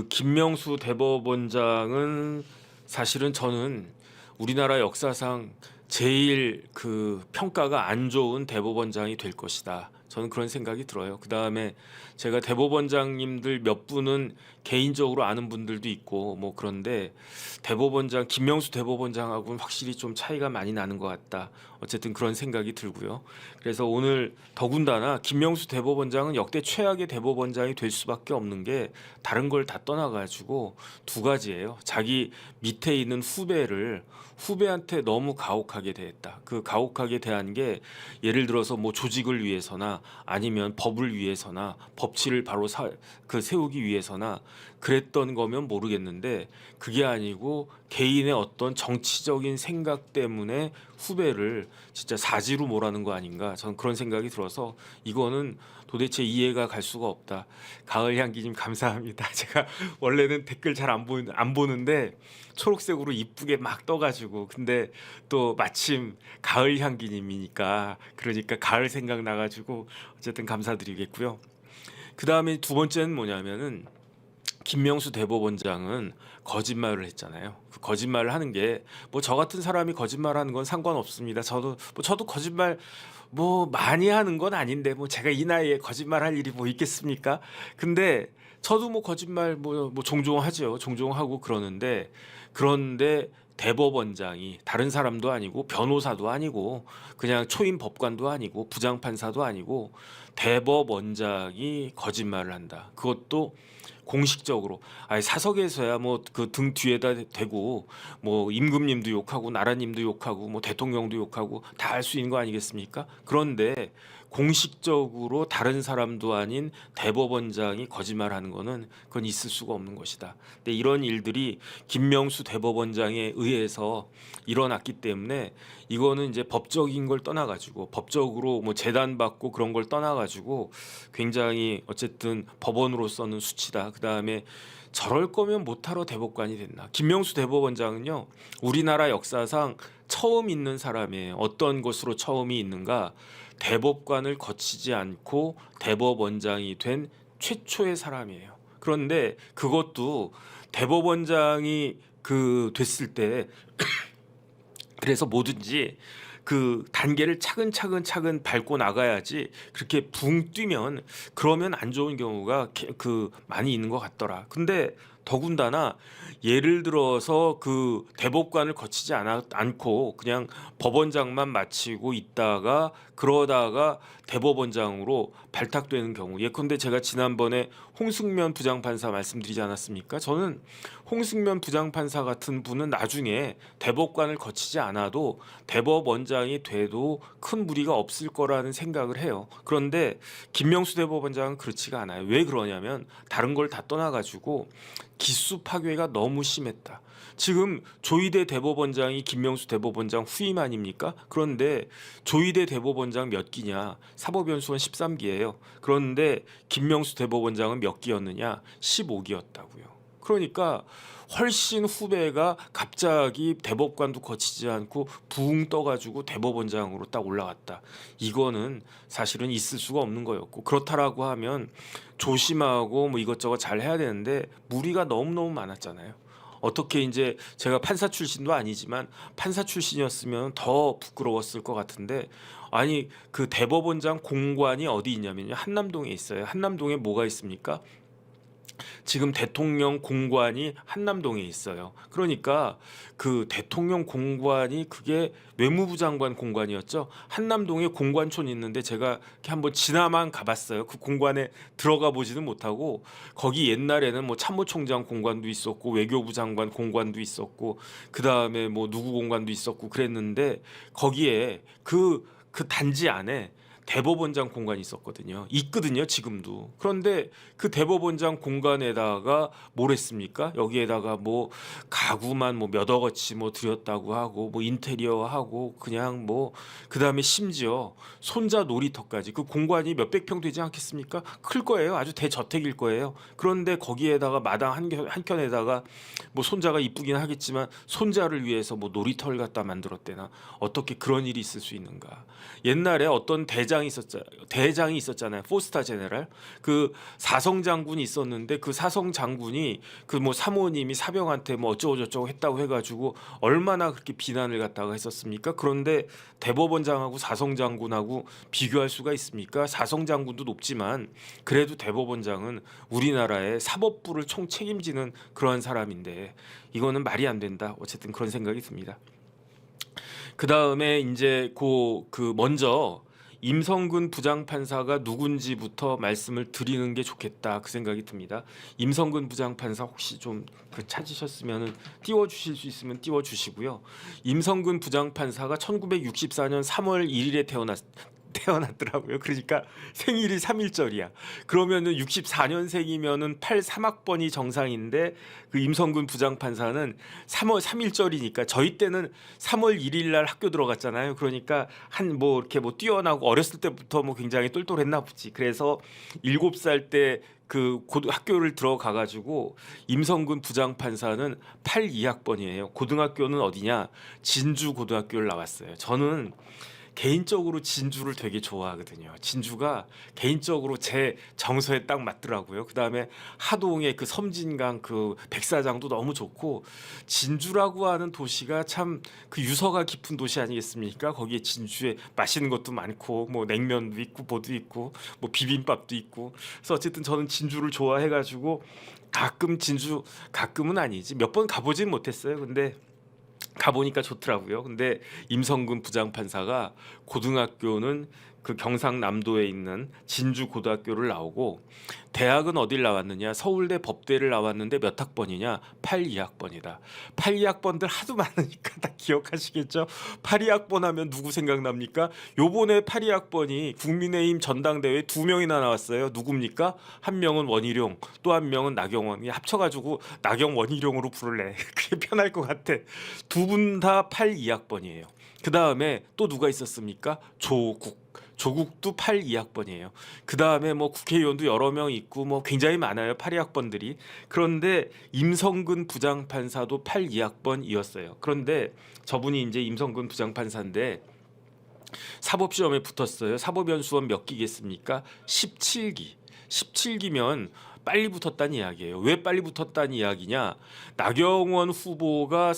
그 김명수 대법원장은 사실은 저는 우리나라 역사상 제일 그 평가가 안 좋은 대법원장이 될 것이다. 저는 그런 생각이 들어요. 그 다음에 제가 대법원장님들 몇 분은 개인적으로 아는 분들도 있고 뭐 그런데 대법원장 김명수 대법원장하고는 확실히 좀 차이가 많이 나는 것 같다. 어쨌든 그런 생각이 들고요. 그래서 오늘 더군다나 김명수 대법원장은 역대 최악의 대법원장이 될 수밖에 없는 게 다른 걸 다 떠나가지고 두 가지예요. 자기 밑에 있는 후배한테 너무 가혹하게 대했다. 그 가혹하게 대한 게 예를 들어서 뭐 조직을 위해서나 아니면 법을 위해서나 법치를 바로 세우기 위해서나 그랬던 거면 모르겠는데 그게 아니고 개인의 어떤 정치적인 생각 때문에 후배를 진짜 사지로 몰아는 거 아닌가 저는 그런 생각이 들어서 이거는 도대체 이해가 갈 수가 없다. 가을향기님 감사합니다. 제가 원래는 댓글 잘 안 보는데 초록색으로 이쁘게 막 떠가지고 근데 또 마침 가을향기님이니까 그러니까 가을 생각 나가지고 어쨌든 감사드리겠고요. 그 다음에 두 번째는 뭐냐면은 김명수 대법원장은 거짓말을 했잖아요. 그 거짓말을 하는 게 뭐 저 같은 사람이 거짓말하는 건 상관없습니다. 저도 거짓말 뭐 많이 하는 건 아닌데 뭐 제가 이 나이에 거짓말할 일이 뭐 있겠습니까? 근데 저도 뭐 거짓말 뭐 종종 하죠. 종종 하고 그런데 대법원장이 다른 사람도 아니고 변호사도 아니고 그냥 초임 법관도 아니고 부장판사도 아니고 대법원장이 거짓말을 한다. 그것도 공식적으로 아니 사석에서야 뭐 그 등 뒤에다 대고 뭐 임금님도 욕하고 나라님도 욕하고 뭐 대통령도 욕하고 다 할 수 있는 거 아니겠습니까? 그런데 공식적으로 다른 사람도 아닌 대법원장이 거짓말하는 거는 그건 있을 수가 없는 것이다. 근데 이런 일들이 김명수 대법원장에 의해서 일어났기 때문에 이거는 이제 법적인 걸 떠나가지고 법적으로 뭐 재단받고 그런 걸 떠나가지고 굉장히 어쨌든 법원으로서는 수치다. 그 다음에 저럴 거면 못하러 대법관이 됐나. 김명수 대법원장은요 우리나라 역사상 처음 있는 사람이에요. 어떤 것으로 처음이 있는가. 대법관을 거치지 않고 대법원장이 된 최초의 사람이에요. 그런데 그것도 대법원장이 그 됐을 때 그래서 뭐든지 그 단계를 차근차근 밟고 나가야지 그렇게 붕 뛰면 그러면 안 좋은 경우가 그 많이 있는 것 같더라. 근데 더군다나 예를 들어서 그 대법관을 거치지 않고 그냥 법원장만 마치고 있다가 그러다가 대법원장으로 발탁되는 경우 예컨대 제가 지난번에 홍승면 부장판사 말씀드리지 않았습니까? 저는 홍승면 부장판사 같은 분은 나중에 대법관을 거치지 않아도 대법원장이 돼도 큰 무리가 없을 거라는 생각을 해요. 그런데 김명수 대법원장은 그렇지가 않아요. 왜 그러냐면 다른 걸 다 떠나가지고 기수 파괴가 너무 심했다. 지금 조희대 대법원장이 김명수 대법원장 후임 아닙니까? 그런데 조희대 대법원장 몇 기냐? 사법연수원 13기예요. 그런데 김명수 대법원장은 몇 기였느냐? 15기였다고요. 그러니까 훨씬 후배가 갑자기 대법관도 거치지 않고 붕 떠가지고 대법원장으로 딱 올라갔다. 이거는 사실은 있을 수가 없는 거였고 그렇다라고 하면 조심하고 뭐 이것저것 잘 해야 되는데 무리가 너무너무 많았잖아요. 어떻게 이제 제가 판사 출신도 아니지만 판사 출신이었으면 더 부끄러웠을 것 같은데 아니 그 대법원장 공관이 어디 있냐면요 한남동에 있어요. 한남동에 뭐가 있습니까? 지금 대통령 공관이 한남동에 있어요. 그러니까 그 대통령 공관이 그게 외무부 장관 공관이었죠. 한남동에 공관촌 있는데 제가 이렇게 한번 지나만 가봤어요. 그 공관에 들어가 보지는 못하고 거기 옛날에는 뭐 참모총장 공관도 있었고 외교부 장관 공관도 있었고 그 다음에 뭐 누구 공관도 있었고 그랬는데 거기에 그 단지 안에 대법원장 공간이 있거든요. 지금도. 그런데 그 대법원장 공간에다가 뭘 했습니까? 여기에다가 뭐 가구만 뭐 몇 억어치 뭐 들였다고 하고 뭐 인테리어 하고 그냥 뭐 그다음에 심지어 손자 놀이터까지 그 공간이 몇백 평 되지 않겠습니까? 클 거예요. 아주 대저택일 거예요. 그런데 거기에다가 마당 한켠에다가 뭐 손자가 이쁘긴 하겠지만 손자를 위해서 뭐 놀이터를 갖다 만들었대나 어떻게 그런 일이 있을 수 있는가? 옛날에 어떤 대장이 있었잖아요. 포스타 제네럴. 그 사성 장군이 있었는데 그 사성 장군이 그 뭐 사모님이 사병한테 뭐 어쩌고 저쩌고 했다고 해가지고 얼마나 그렇게 비난을 갖다가 했었습니까? 그런데 대법원장하고 사성 장군하고 비교할 수가 있습니까? 사성 장군도 높지만 그래도 대법원장은 우리나라의 사법부를 총 책임지는 그러한 사람인데 이거는 말이 안 된다. 어쨌든 그런 생각이 듭니다. 그 다음에 이제 먼저 임성근 부장판사가 누군지부터 말씀을 드리는 게 좋겠다 그 생각이 듭니다. 임성근 부장판사 혹시 좀 찾으셨으면 띄워주실 수 있으면 띄워주시고요. 임성근 부장판사가 1964년 3월 1일에 태어났더라고요. 그러니까 생일이 3일절이야. 그러면은 64년생이면은 83학번이 정상인데 그 임성근 부장판사는 3월 3일절이니까 저희 때는 3월 1일 날 학교 들어갔잖아요. 그러니까 이렇게 뛰어나고 어렸을 때부터 굉장히 똘똘했나 보지. 그래서 7살 때 그 학교를 들어가 가지고 임성근 부장판사는 82학번이에요. 고등학교는 어디냐? 진주 고등학교를 나왔어요. 저는 개인적으로 진주를 되게 좋아하거든요. 진주가 개인적으로 제 정서에 딱 맞더라고요. 그다음에 하동의 그 섬진강 그 백사장도 너무 좋고 진주라고 하는 도시가 참 그 유서가 깊은 도시 아니겠습니까? 거기에 진주에 맛있는 것도 많고 뭐 냉면도 있고 뭐도 있고 뭐 비빔밥도 있고 그래서 어쨌든 저는 진주를 좋아해가지고 가끔은 아니지 몇 번 가보진 못했어요. 근데 가보니까 좋더라고요. 근데 임성근 부장판사가 고등학교는 그 경상남도에 있는 진주고등학교를 나오고 대학은 어딜 나왔느냐? 서울대 법대를 나왔는데 몇 학번이냐? 82학번이다. 82학번들 하도 많으니까 다 기억하시겠죠? 82학번 하면 누구 생각납니까? 요번에 82학번이 국민의힘 전당대회에 2명이나 나왔어요. 누굽니까? 한 명은 원희룡, 또 한 명은 나경원. 합쳐가지고 나경 원희룡으로 부를래. 그게 편할 것 같아. 두 분 다 82학번이에요. 그 다음에 또 누가 있었습니까? 조국도 82학번이에요. 그 다음에 뭐 국회의원도 여러 명 있고 뭐 굉장히 많아요. 82학번들이. 그런데 임성근 부장판사도 82학번이었어요. 그런데 저분이 이제 임성근 부장판사인데 사법시험에 붙었어요. 사법연수원 몇 기겠습니까? 17기. 17기면 빨리 붙었다는 이야기예요. 왜 빨리 붙었다는 이야기냐? 나경원 후보가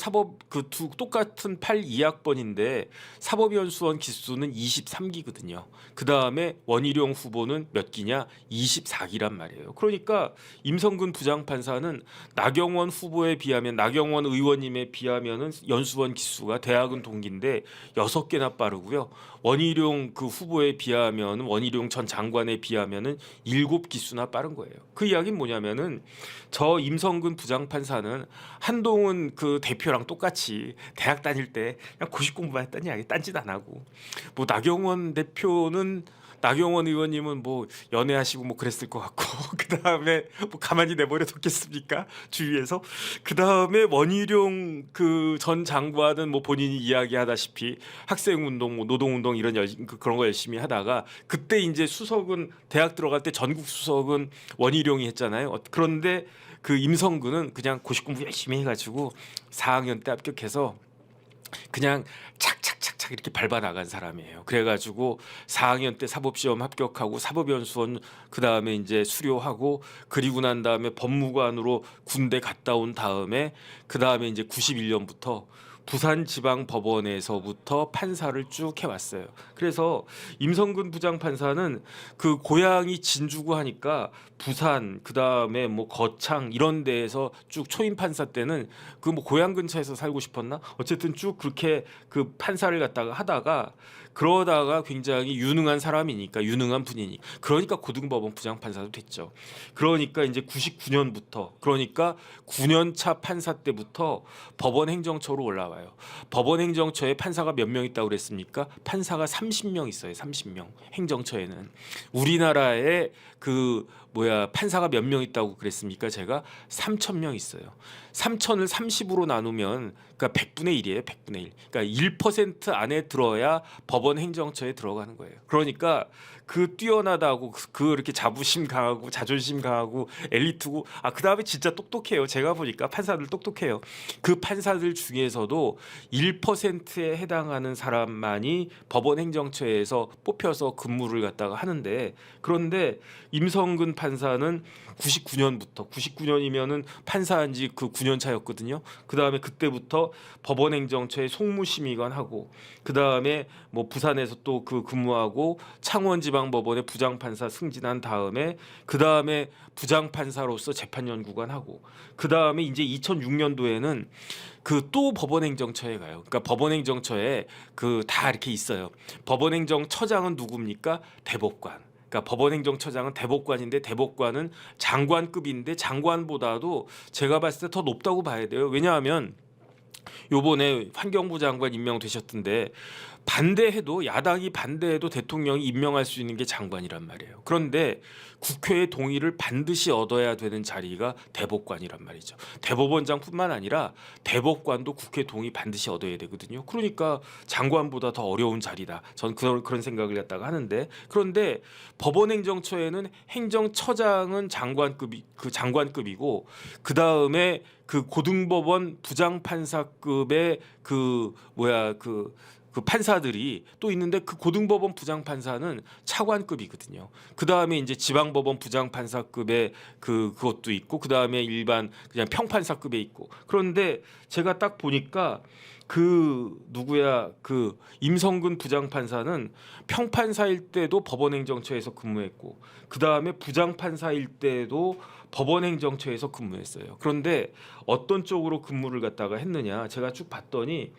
똑같은 82학번인데 사법연수원 기수는 23기거든요. 그 다음에 원희룡 후보는 몇 기냐? 24기란 말이에요. 그러니까 임성근 부장판사는 나경원 후보에 비하면 나경원 의원님에 비하면은 연수원 기수가 대학은 동기인데 6개나 빠르고요. 원희룡 그 후보에 비하면 원희룡 전 장관에 비하면은 7기수나 빠른 거예요. 그 이야기는 뭐냐면은 저 임성근 부장판사는 한동훈 그 대표랑 똑같이 대학 다닐 때 그냥 고시 공부만 했다는 이야기 딴짓 안 하고 뭐 나경원 의원님은 뭐 연애하시고 뭐 그랬을 것 같고 그 다음에 뭐 가만히 내버려 뒀겠습니까 주위에서 그 다음에 원희룡 그 전 장관은 뭐 본인이 이야기하다시피 학생운동 뭐 노동운동 이런 그런 거 열심히 하다가 그때 이제 수석은 대학 들어갈 때 전국 수석은 원희룡이 했잖아요. 그런데 그 임성근은 그냥 고시 공부 열심히 해가지고 4학년 때 합격해서 그냥 착착착착 이렇게 밟아 나간 사람이에요. 그래가지고 4학년 때 사법시험 합격하고 사법연수원 그 다음에 이제 수료하고 그리고 난 다음에 법무관으로 군대 갔다 온 다음에 그 다음에 이제 91년부터 부산지방법원에서부터 판사를 쭉 해왔어요. 그래서 임성근 부장판사는 그 고향이 진주고 하니까 부산 그 다음에 뭐 거창 이런 데에서 쭉 초임 판사 때는 그 뭐 고향 근처에서 살고 싶었나? 어쨌든 쭉 그렇게 그 판사를 갖다가 하다가 그러다가 굉장히 유능한 사람이니까 유능한 분이니 그러니까 고등법원 부장판사도 됐죠. 그러니까 이제 99년부터 그러니까 9년차 판사 때부터 법원 행정처로 올라와요. 법원 행정처에 판사가 몇 명 있다고 그랬습니까? 판사가 30명 있어요. 30명 행정처에는 우리나라의 그 판사가 몇 명 있다고 그랬습니까? 제가 3,000명 있어요. 3,000을 30으로 나누면 그러니까 100분의 1이에요. 100분의 1. 그러니까 1% 안에 들어야 법원 행정처에 들어가는 거예요. 그러니까 그 뛰어나다고 그 이렇게 자부심 강하고 자존심 강하고 엘리트고 그다음에 진짜 똑똑해요. 제가 보니까 판사들 똑똑해요. 그 판사들 중에서도 1%에 해당하는 사람만이 법원 행정처에서 뽑혀서 근무를 갖다가 하는데, 그런데 임성근 판사는 99년부터 99년이면은 판사한 지 그 9년 차였거든요. 그다음에 그때부터 법원 행정처에 송무심의관 하고, 그다음에 뭐 부산에서 또 그 근무하고 창원지방법원에 부장판사 승진한 다음에 그다음에 부장판사로서 재판연구관 하고, 그다음에 이제 2006년도에는 그 또 법원행정처에 가요. 그러니까 법원행정처에 그 다 이렇게 있어요. 법원행정처장은 누굽니까? 대법관. 그러니까 법원행정처장은 대법관인데 대법관은 장관급인데 장관보다도 제가 봤을 때 더 높다고 봐야 돼요. 왜냐하면 요번에 환경부 장관 임명되셨던데 반대해도 야당이 반대해도 대통령이 임명할 수 있는 게 장관이란 말이에요. 그런데 국회의 동의를 반드시 얻어야 되는 자리가 대법관이란 말이죠. 대법원장뿐만 아니라 대법관도 국회 동의 반드시 얻어야 되거든요. 그러니까 장관보다 더 어려운 자리다. 저는 그런 생각을 갖다가 하는데, 그런데 법원행정처에는 행정처장은 장관급이고 그 다음에 그 고등법원 부장판사급의 그 판사들이 또 있는데 그 고등법원 부장판사는 차관급이거든요. 그 다음에 이제 지방법원 부장판사급의 그것도 있고, 그 다음에 일반 그냥 평판사급에 있고. 그런데 제가 딱 보니까 그 임성근 부장판사는 평판사일 때도 법원행정처에서 근무했고, 그 다음에 부장판사일 때도 법원행정처에서 근무했어요. 그런데 어떤 쪽으로 근무를 갖다가 했느냐, 제가 쭉 봤더니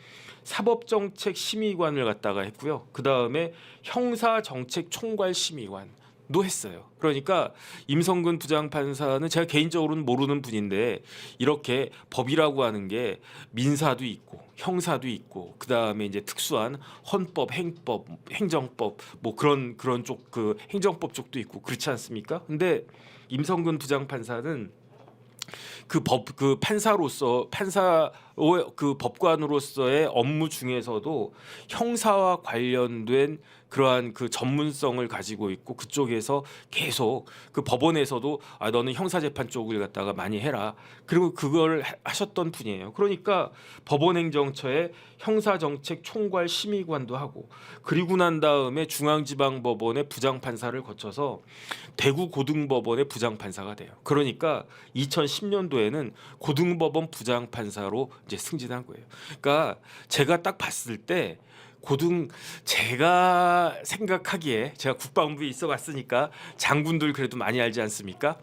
사법정책심의관을 갖다가 했고요. 그 다음에 형사정책총괄심의관도 했어요. 그러니까 임성근 부장판사는 제가 개인적으로는 모르는 분인데, 이렇게 법이라고 하는 게 민사도 있고 형사도 있고 그 다음에 이제 특수한 헌법, 행법, 행정법 뭐 그런 쪽, 그 행정법 쪽도 있고 그렇지 않습니까? 근데 임성근 부장판사는 그 판사로서 그 법관으로서의 업무 중에서도 형사와 관련된 그러한 그 전문성을 가지고 있고, 그쪽에서 계속 그 법원에서도 너는 형사재판 쪽을 갖다가 많이 해라, 그리고 그걸 하셨던 분이에요. 그러니까 법원행정처에 형사정책총괄심의관도 하고, 그리고 난 다음에 중앙지방법원의 부장판사를 거쳐서 대구 고등법원의 부장판사가 돼요. 그러니까 2010년도에는 고등법원 부장판사로 이제 승진한 거예요. 그러니까 제가 딱 봤을 때 제가 생각하기에, 제가 국방부에 있어 봤으니까 장군들 그래도 많이 알지 않습니까?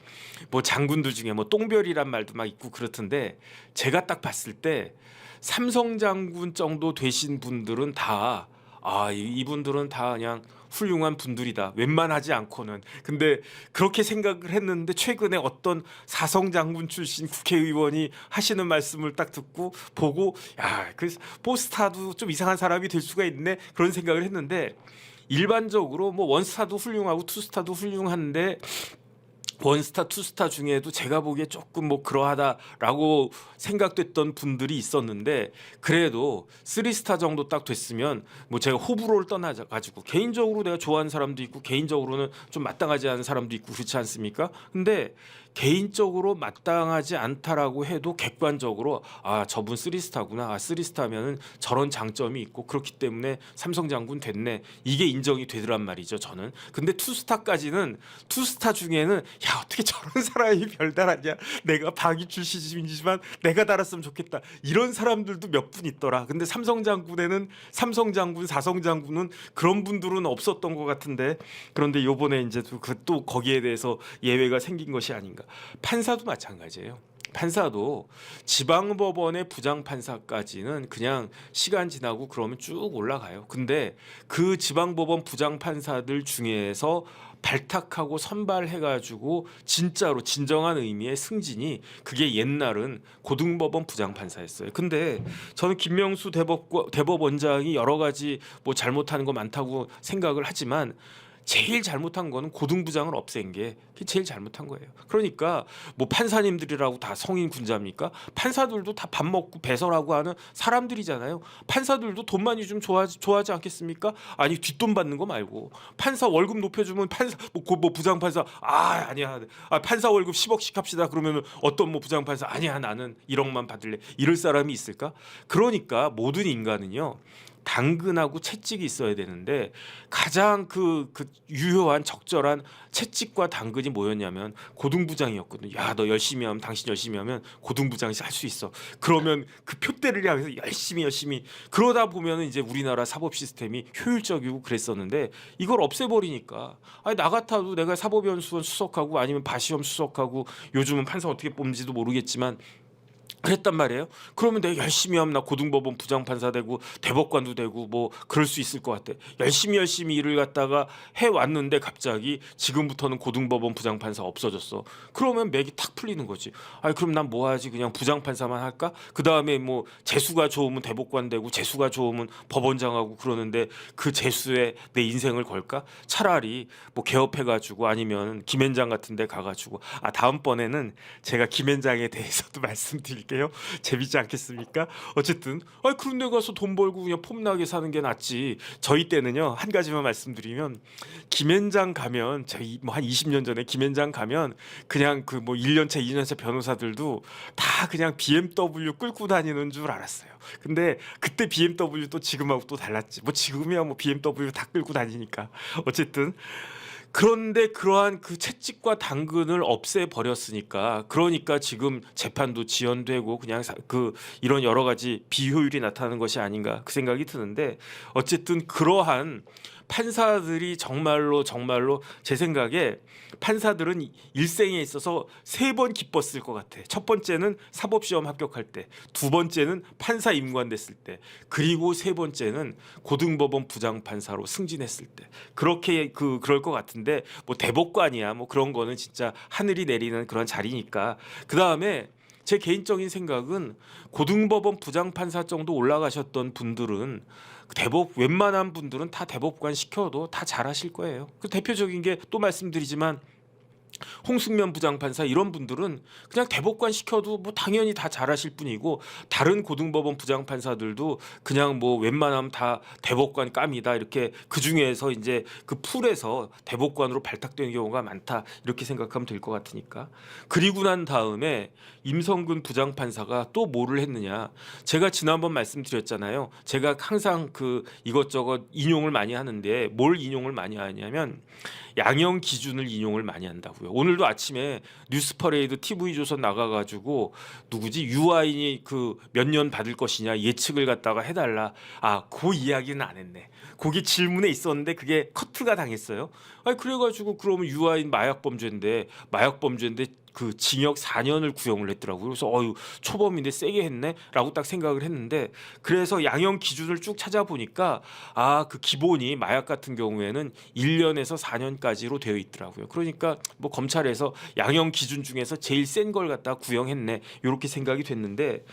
뭐 장군들 중에 뭐 똥별이란 말도 막 있고 그렇던데, 제가 딱 봤을 때 삼성 장군 정도 되신 분들은 다 이분들은 다 그냥 훌륭한 분들이다, 웬만하지 않고는. 근데 그렇게 생각을 했는데 최근에 어떤 사성 장군 출신 국회의원이 하시는 말씀을 딱 듣고 보고, 그 포스타도 좀 이상한 사람이 될 수가 있네, 그런 생각을 했는데, 일반적으로 뭐 원스타도 훌륭하고 투스타도 훌륭한데 원스타, 투스타 중에도 제가 보기에 조금 뭐 그러하다라고 생각됐던 분들이 있었는데, 그래도 3스타 정도 딱 됐으면 뭐 제가 호불호를 떠나가지고 개인적으로 내가 좋아하는 사람도 있고 개인적으로는 좀 마땅하지 않은 사람도 있고 그렇지 않습니까? 근데 개인적으로 마땅하지 않다라고 해도 객관적으로 저분 3스타구나, 3스타면은 저런 장점이 있고 그렇기 때문에 삼성 장군 됐네, 이게 인정이 되더란 말이죠, 저는. 근데 투스타까지는, 투스타 중에는 어떻게 저런 사람이 별달았냐, 내가 방위 출신이지만 내가 달았으면 좋겠다, 이런 사람들도 몇 분 있더라. 근데 삼성 장군에는 삼성 장군, 사성 장군은 그런 분들은 없었던 것 같은데, 그런데 요번에 이제 또 거기에 대해서 예외가 생긴 것이 아닌가. 판사도 마찬가지예요. 판사도 지방법원의 부장판사까지는 그냥 시간 지나고 그러면 쭉 올라가요. 근데 그 지방법원 부장판사들 중에서 발탁하고 선발해가지고 진짜로 진정한 의미의 승진이, 그게 옛날은 고등법원 부장판사였어요. 근데 저는 김명수 대법원장이 여러 가지 뭐 잘못하는 거 많다고 생각을 하지만, 제일 잘못한 거는 고등부장을 없앤 게 그게 제일 잘못한 거예요. 그러니까 뭐 판사님들이라고 다 성인 군자입니까? 판사들도 다 밥 먹고 배설하고 하는 사람들이잖아요. 판사들도 돈 많이 좀 좋아하지 않겠습니까? 아니 뒷돈 받는 거 말고 판사 월급 높여주면 판사 뭐 부장판사 아니야 판사 월급 10억씩 합시다 그러면 어떤 뭐 부장판사 아니야 나는 1억만 받을래 이럴 사람이 있을까? 그러니까 모든 인간은요. 당근하고 채찍이 있어야 되는데 가장 그 유효한 적절한 채찍과 당근이 뭐였냐면 고등부장이었거든요. 야, 너 열심히 하면 당신 열심히 하면 고등부장이 할 수 있어. 그러면 그 표대를 향해서 열심히 그러다 보면은 이제 우리나라 사법 시스템이 효율적이고 그랬었는데 이걸 없애버리니까 아니 나 같아도 내가 사법연수원 수석하고 아니면 바시험 수석하고 요즘은 판사 어떻게 뽑는지도 모르겠지만 그랬단 말이에요. 그러면 내가 열심히 하면 나 고등법원 부장판사 되고 대법관도 되고 뭐 그럴 수 있을 것 같아. 열심히 일을 갖다가 해왔는데 갑자기 지금부터는 고등법원 부장판사 없어졌어. 그러면 맥이 탁 풀리는 거지. 아니 그럼 난 뭐 하지? 그냥 부장판사만 할까? 그 다음에 뭐 재수가 좋으면 대법관 되고 재수가 좋으면 법원장하고 그러는데 그 재수에 내 인생을 걸까? 차라리 뭐 개업해가지고 아니면 김앤장 같은 데 가가지고 다음번에는 제가 김앤장에 대해서도 말씀드릴게요. 재밌지 않겠습니까? 어쨌든 그런 데 가서 돈 벌고 그냥 폼나게 사는 게 낫지. 저희 때는요 한 가지만 말씀드리면 김앤장 가면 저희 뭐 한 20년 전에 김앤장 가면 그냥 그 뭐 1년차 2년차 변호사들도 다 그냥 BMW 끌고 다니는 줄 알았어요. 근데 그때 BMW 또 지금하고 또 달랐지. 뭐 지금이야 뭐 BMW 다 끌고 다니니까. 어쨌든 그런데 그러한 그 채찍과 당근을 없애 버렸으니까 그러니까 지금 재판도 지연되고 그냥 그 이런 여러 가지 비효율이 나타나는 것이 아닌가 그 생각이 드는데 어쨌든 그러한 판사들이 정말로 제 생각에 판사들은 일생에 있어서 3번 기뻤을 것 같아. 첫 번째는 사법시험 합격할 때, 두 번째는 판사 임관 됐을 때, 그리고 세 번째는 고등법원 부장판사로 승진했을 때. 그렇게 그럴 것 같은데 뭐 대법관이야 뭐 그런 거는 진짜 하늘이 내리는 그런 자리니까. 그 다음에 제 개인적인 생각은 고등법원 부장판사 정도 올라가셨던 분들은 웬만한 분들은 다 대법관 시켜도 다 잘하실 거예요. 그 대표적인 게 또 말씀드리지만 홍승면 부장판사 이런 분들은 그냥 대법관 시켜도 뭐 당연히 다 잘하실 분이고 다른 고등법원 부장판사들도 그냥 뭐 웬만하면 다 대법관 감이다 이렇게 그 중에서 이제 그 풀에서 대법관으로 발탁되는 경우가 많다 이렇게 생각하면 될 것 같으니까. 그리고 난 다음에 임성근 부장판사가 또 뭐를 했느냐. 제가 지난번 말씀드렸잖아요. 제가 항상 그 이것저것 인용을 많이 하는데 뭘 인용을 많이 하냐면 양형 기준을 인용을 많이 한다고요. 오늘도 아침에 뉴스퍼레이드 TV조선 나가가지고 누구지 유아인이 그 몇 년 받을 것이냐 예측을 갖다가 해달라. 그 이야기는 안 했네. 거기 질문에 있었는데 그게 커트가 당했어요. 그래가지고 그러면 유아인 마약 범죄인데 그 징역 4년을 구형을 했더라고요. 그래서 초범인데 세게 했네라고 딱 생각을 했는데 그래서 양형 기준을 쭉 찾아보니까 그 기본이 마약 같은 경우에는 1년에서 4년까지로 되어 있더라고요. 그러니까 뭐 검찰에서 양형 기준 중에서 제일 센 걸 갖다 구형했네 이렇게 생각이 됐는데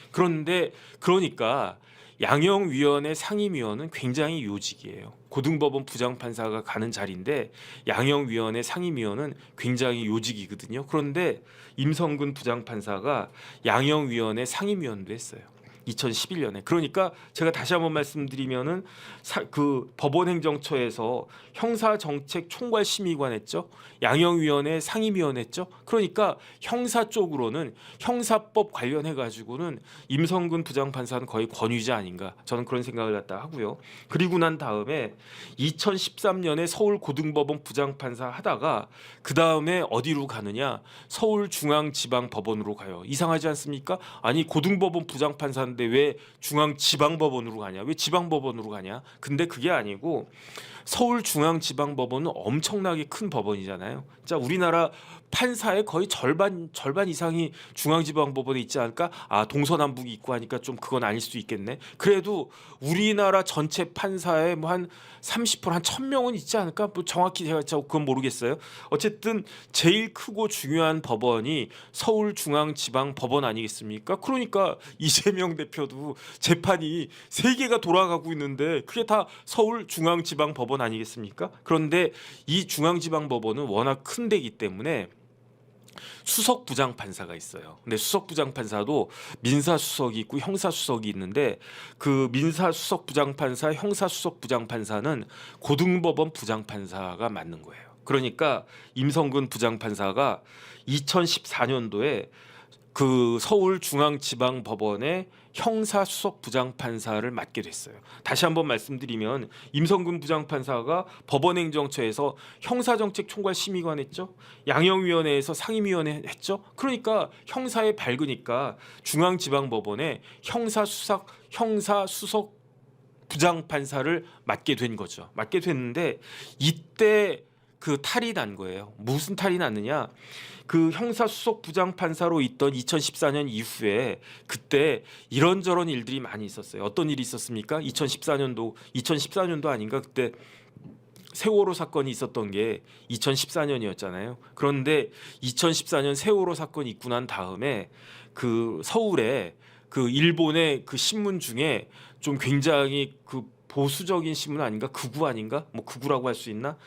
그러니까 양형위원회 상임위원은 굉장히 요직이에요. 고등법원 부장판사가 가는 자리인데 양형위원회 상임위원은 굉장히 요직이거든요. 그런데 임성근 부장판사가 양형위원회 상임위원도 했어요. 2011년에. 그러니까 제가 다시 한번 말씀드리면은 그 법원행정처에서 형사정책총괄심의관 했죠. 양형위원회 상임위원 했죠. 그러니까 형사 쪽으로는 형사법 관련해 가지고는 임성근 부장판사는 거의 권위자 아닌가 저는 그런 생각을 갖다 하고요. 그리고 난 다음에 2013년에 서울고등법원 부장판사 하다가 그 다음에 어디로 가느냐 서울중앙지방법원으로 가요. 이상하지 않습니까? 아니 고등법원 부장판사인데 왜 중앙지방법원으로 가냐? 왜 지방법원으로 가냐? 근데 그게 아니고 서울중앙지방법원은 엄청나게 큰 법원이잖아요. 자, 우리나라 판사의 거의 절반 이상이 중앙지방법원에 있지 않을까? 동서남북이 있고 하니까 좀 그건 아닐 수도 있겠네. 그래도 우리나라 전체 판사의 뭐 한 30%, 한 1000명은 있지 않을까? 뭐 정확히 제가 그건 모르겠어요. 어쨌든 제일 크고 중요한 법원이 서울중앙지방법원 아니겠습니까? 그러니까 이재명 대표도 재판이 세 개가 돌아가고 있는데 그게 다 서울중앙지방법원 아니겠습니까? 그런데 이 중앙지방법원은 워낙 큰 데기 때문에 수석 부장판사가 있어요. 근데 수석 부장판사도 민사수석이 있고 형사수석이 있는데 그 민사수석 부장판사, 형사수석 부장판사는 고등법원 부장판사가 맞는 거예요. 그러니까 임성근 부장판사가 2014년도에 그 서울중앙지방법원의 형사수석 부장판사를 맡게 됐어요. 다시 한번 말씀드리면 임성근 부장판사가 법원행정처에서 형사정책총괄 심의관 했죠. 양형위원회에서 상임위원회 했죠. 그러니까 형사에 밝으니까 중앙지방법원의 형사수석 부장판사를 맡게 된 거죠. 맡게 됐는데 이때 그 탈이 난 거예요. 무슨 탈이 났느냐? 그 형사수석 부장판사로 있던 2014년 이후에 그때 이런저런 일들이 많이 있었어요. 어떤 일이 있었습니까? 2014년도 아닌가? 그때 세월호 사건이 있었던 게 2014년이었잖아요. 그런데 2014년 세월호 사건이 있고 난 다음에 그 서울에 그 일본의 그 신문 중에 좀 굉장히 그 보수적인 신문 아닌가? 극우 아닌가? 뭐 극우라고 할 수 있나?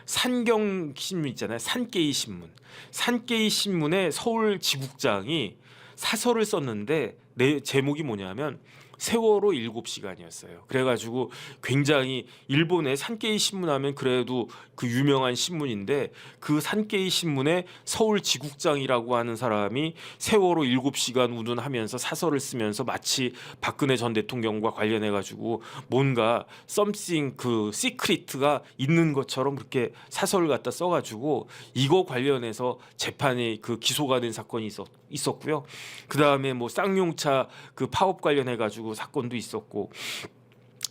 산경 신문 있잖아요. 산케이 신문. 산케이 신문의 서울 지국장이 사설을 썼는데 내 제목이 뭐냐면 세월호 7시간이었어요. 그래가지고 굉장히 일본의 산케이 신문 하면 그래도 그 유명한 신문인데 그 산케이 신문의 서울 지국장이라고 하는 사람이 세월호 7시간 운운하면서 사설을 쓰면서 마치 박근혜 전 대통령과 관련해가지고 뭔가 something 그 시크릿가 있는 것처럼 그렇게 사설을 갖다 써가지고 이거 관련해서 재판에 그 기소가 된 사건이 있었고요. 그 다음에 뭐 쌍용차 그 파업 관련해가지고 사건도 있었고.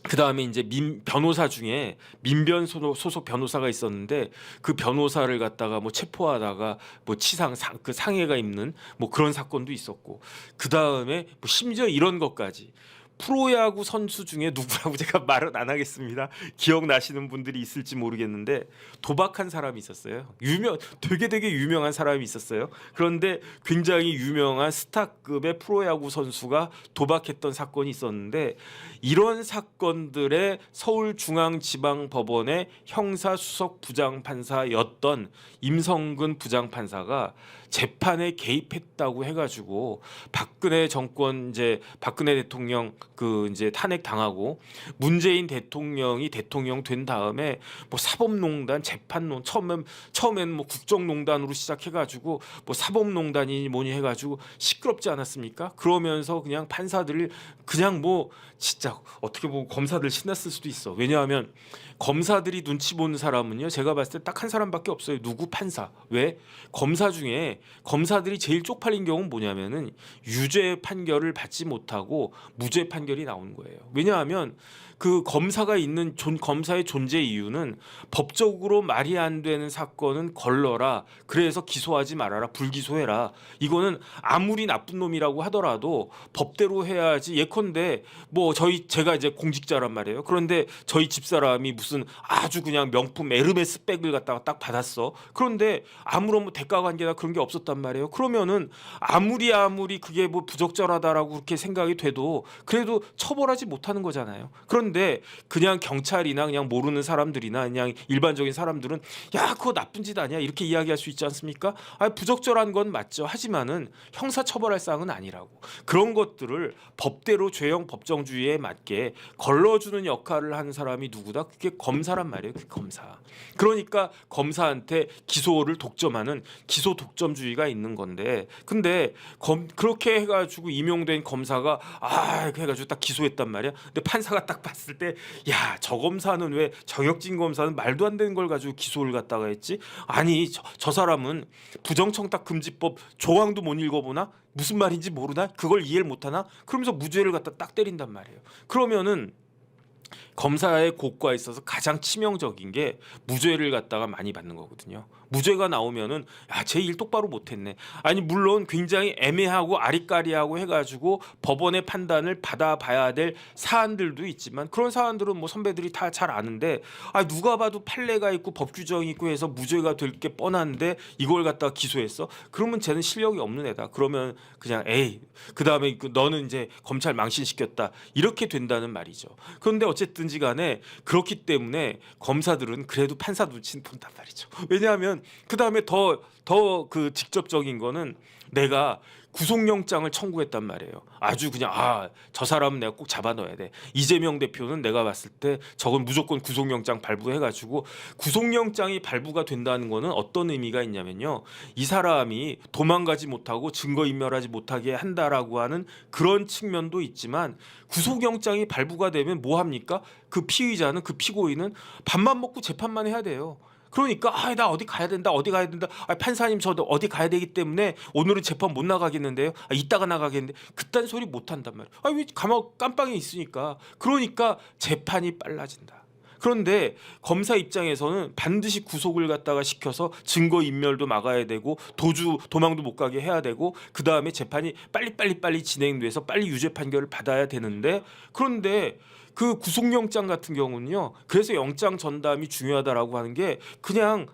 그 다음에 이제 변호사 중에 민변 소속 변호사가 있었는데 그 변호사를 갖다가 뭐 체포하다가 뭐 그 상해가 입는 뭐 그런 사건도 있었고. 그 다음에 뭐 심지어 이런 것까지. 프로야구 선수 중에 누구라고 제가 말은 안 하겠습니다. 기억나시는 분들이 있을지 모르겠는데 도박한 사람이 있었어요. 되게 유명한 사람이 있었어요. 그런데 굉장히 유명한 스타급의 프로야구 선수가 도박했던 사건이 있었는데 이런 사건들의 서울중앙지방법원의 형사수석 부장판사였던 임성근 부장판사가 재판에 개입했다고 해가지고 박근혜 정권 이제 박근혜 대통령 그 이제 탄핵 당하고 문재인 대통령이 대통령 된 다음에 뭐 사법농단 재판론 처음엔 뭐 국정농단으로 시작해가지고 뭐 사법농단이 뭐니 해가지고 시끄럽지 않았습니까? 그러면서 그냥 판사들을 그냥 뭐 진짜 어떻게 보면 검사들 신났을 수도 있어. 왜냐하면 검사들이 눈치 보는 사람은요 제가 봤을 때 딱 한 사람밖에 없어요. 누구? 판사. 왜? 검사 중에 검사들이 제일 쪽팔린 경우는 뭐냐면은 유죄 판결을 받지 못하고 무죄 판결이 나오는 거예요. 왜냐하면 그 검사가 있는 검사의 존재 이유는 법적으로 말이 안 되는 사건은 걸러라. 그래서 기소하지 말아라. 불기소해라. 이거는 아무리 나쁜 놈이라고 하더라도 법대로 해야지. 예컨대 뭐 제가 이제 공직자란 말이에요. 그런데 저희 집사람이 무슨 아주 그냥 명품 에르메스 백을 갖다가 딱 받았어. 그런데 아무런 뭐 대가 관계나 그런 게 없었단 말이에요. 그러면은 아무리 그게 뭐 부적절하다라고 그렇게 생각이 돼도 그래도 처벌하지 못하는 거잖아요. 그런데 그냥 경찰이나 그냥 모르는 사람들이나 그냥 일반적인 사람들은 야 그거 나쁜 짓 아니야 이렇게 이야기할 수 있지 않습니까? 부적절한 건 맞죠. 하지만은 형사 처벌할 사항은 아니라고. 그런 것들을 법대로 죄형 법정주의에 맞게 걸러주는 역할을 하는 사람이 누구다? 그게 검사란 말이에요. 그게 검사. 그러니까 검사한테 기소를 독점하는 기소 독점주의가 있는 건데, 근데 그렇게 해가지고 임용된 검사가 해가지고 딱 기소했단 말이야. 근데 판사가 딱 봤을 때, 야, 저 검사는 왜 정혁진 검사는 말도 안 되는 걸 가지고 기소를 갖다가 했지? 아니, 저 사람은 부정청탁금지법 조항도 못 읽어보나? 무슨 말인지 모르나? 그걸 이해를 못하나? 그러면서 무죄를 갖다 딱 때린단 말이에요. 그러면은 검사의 고과에 있어서 가장 치명적인 게 무죄를 갖다가 많이 받는 거거든요. 무죄가 나오면은 쟤 일 똑바로 못했네. 아니 물론 굉장히 애매하고 아리까리하고 해가지고 법원의 판단을 받아봐야 될 사안들도 있지만 그런 사안들은 뭐 선배들이 다 잘 아는데 누가 봐도 판례가 있고 법 규정이 있고 해서 무죄가 될 게 뻔한데 이걸 갖다가 기소했어? 그러면 쟤는 실력이 없는 애다. 그러면 그냥 그다음에 너는 이제 검찰 망신시켰다. 이렇게 된다는 말이죠. 그런데 어쨌든지 간에 그렇기 때문에 검사들은 그래도 판사 눈치는 본단 말이죠. 왜냐하면 그다음에 더 그 직접적인 거는 내가 구속영장을 청구했단 말이에요. 아주 그냥 저 사람은 내가 꼭 잡아 넣어야 돼. 이재명 대표는 내가 봤을 때 저건 무조건 구속영장 발부해가지고 구속영장이 발부가 된다는 거는 어떤 의미가 있냐면요. 이 사람이 도망가지 못하고 증거인멸하지 못하게 한다라고 하는 그런 측면도 있지만 구속영장이 발부가 되면 뭐 합니까? 그 피의자는 그 피고인은 밥만 먹고 재판만 해야 돼요. 그러니까 나 어디 가야 된다. 판사님 저도 어디 가야 되기 때문에 오늘은 재판 못 나가겠는데요. 이따가 나가겠는데 그딴 소리 못 한단 말이에요. 왜 깜빵에 있으니까. 그러니까 재판이 빨라진다. 그런데 검사 입장에서는 반드시 구속을 갖다가 시켜서 증거 인멸도 막아야 되고 도망도 못 가게 해야 되고 그 다음에 재판이 빨리 진행돼서 빨리 유죄 판결을 받아야 되는데 그런데 그 구속영장 같은 경우는요. 그래서 영장 전담이 중요하다라고 하는 게 그냥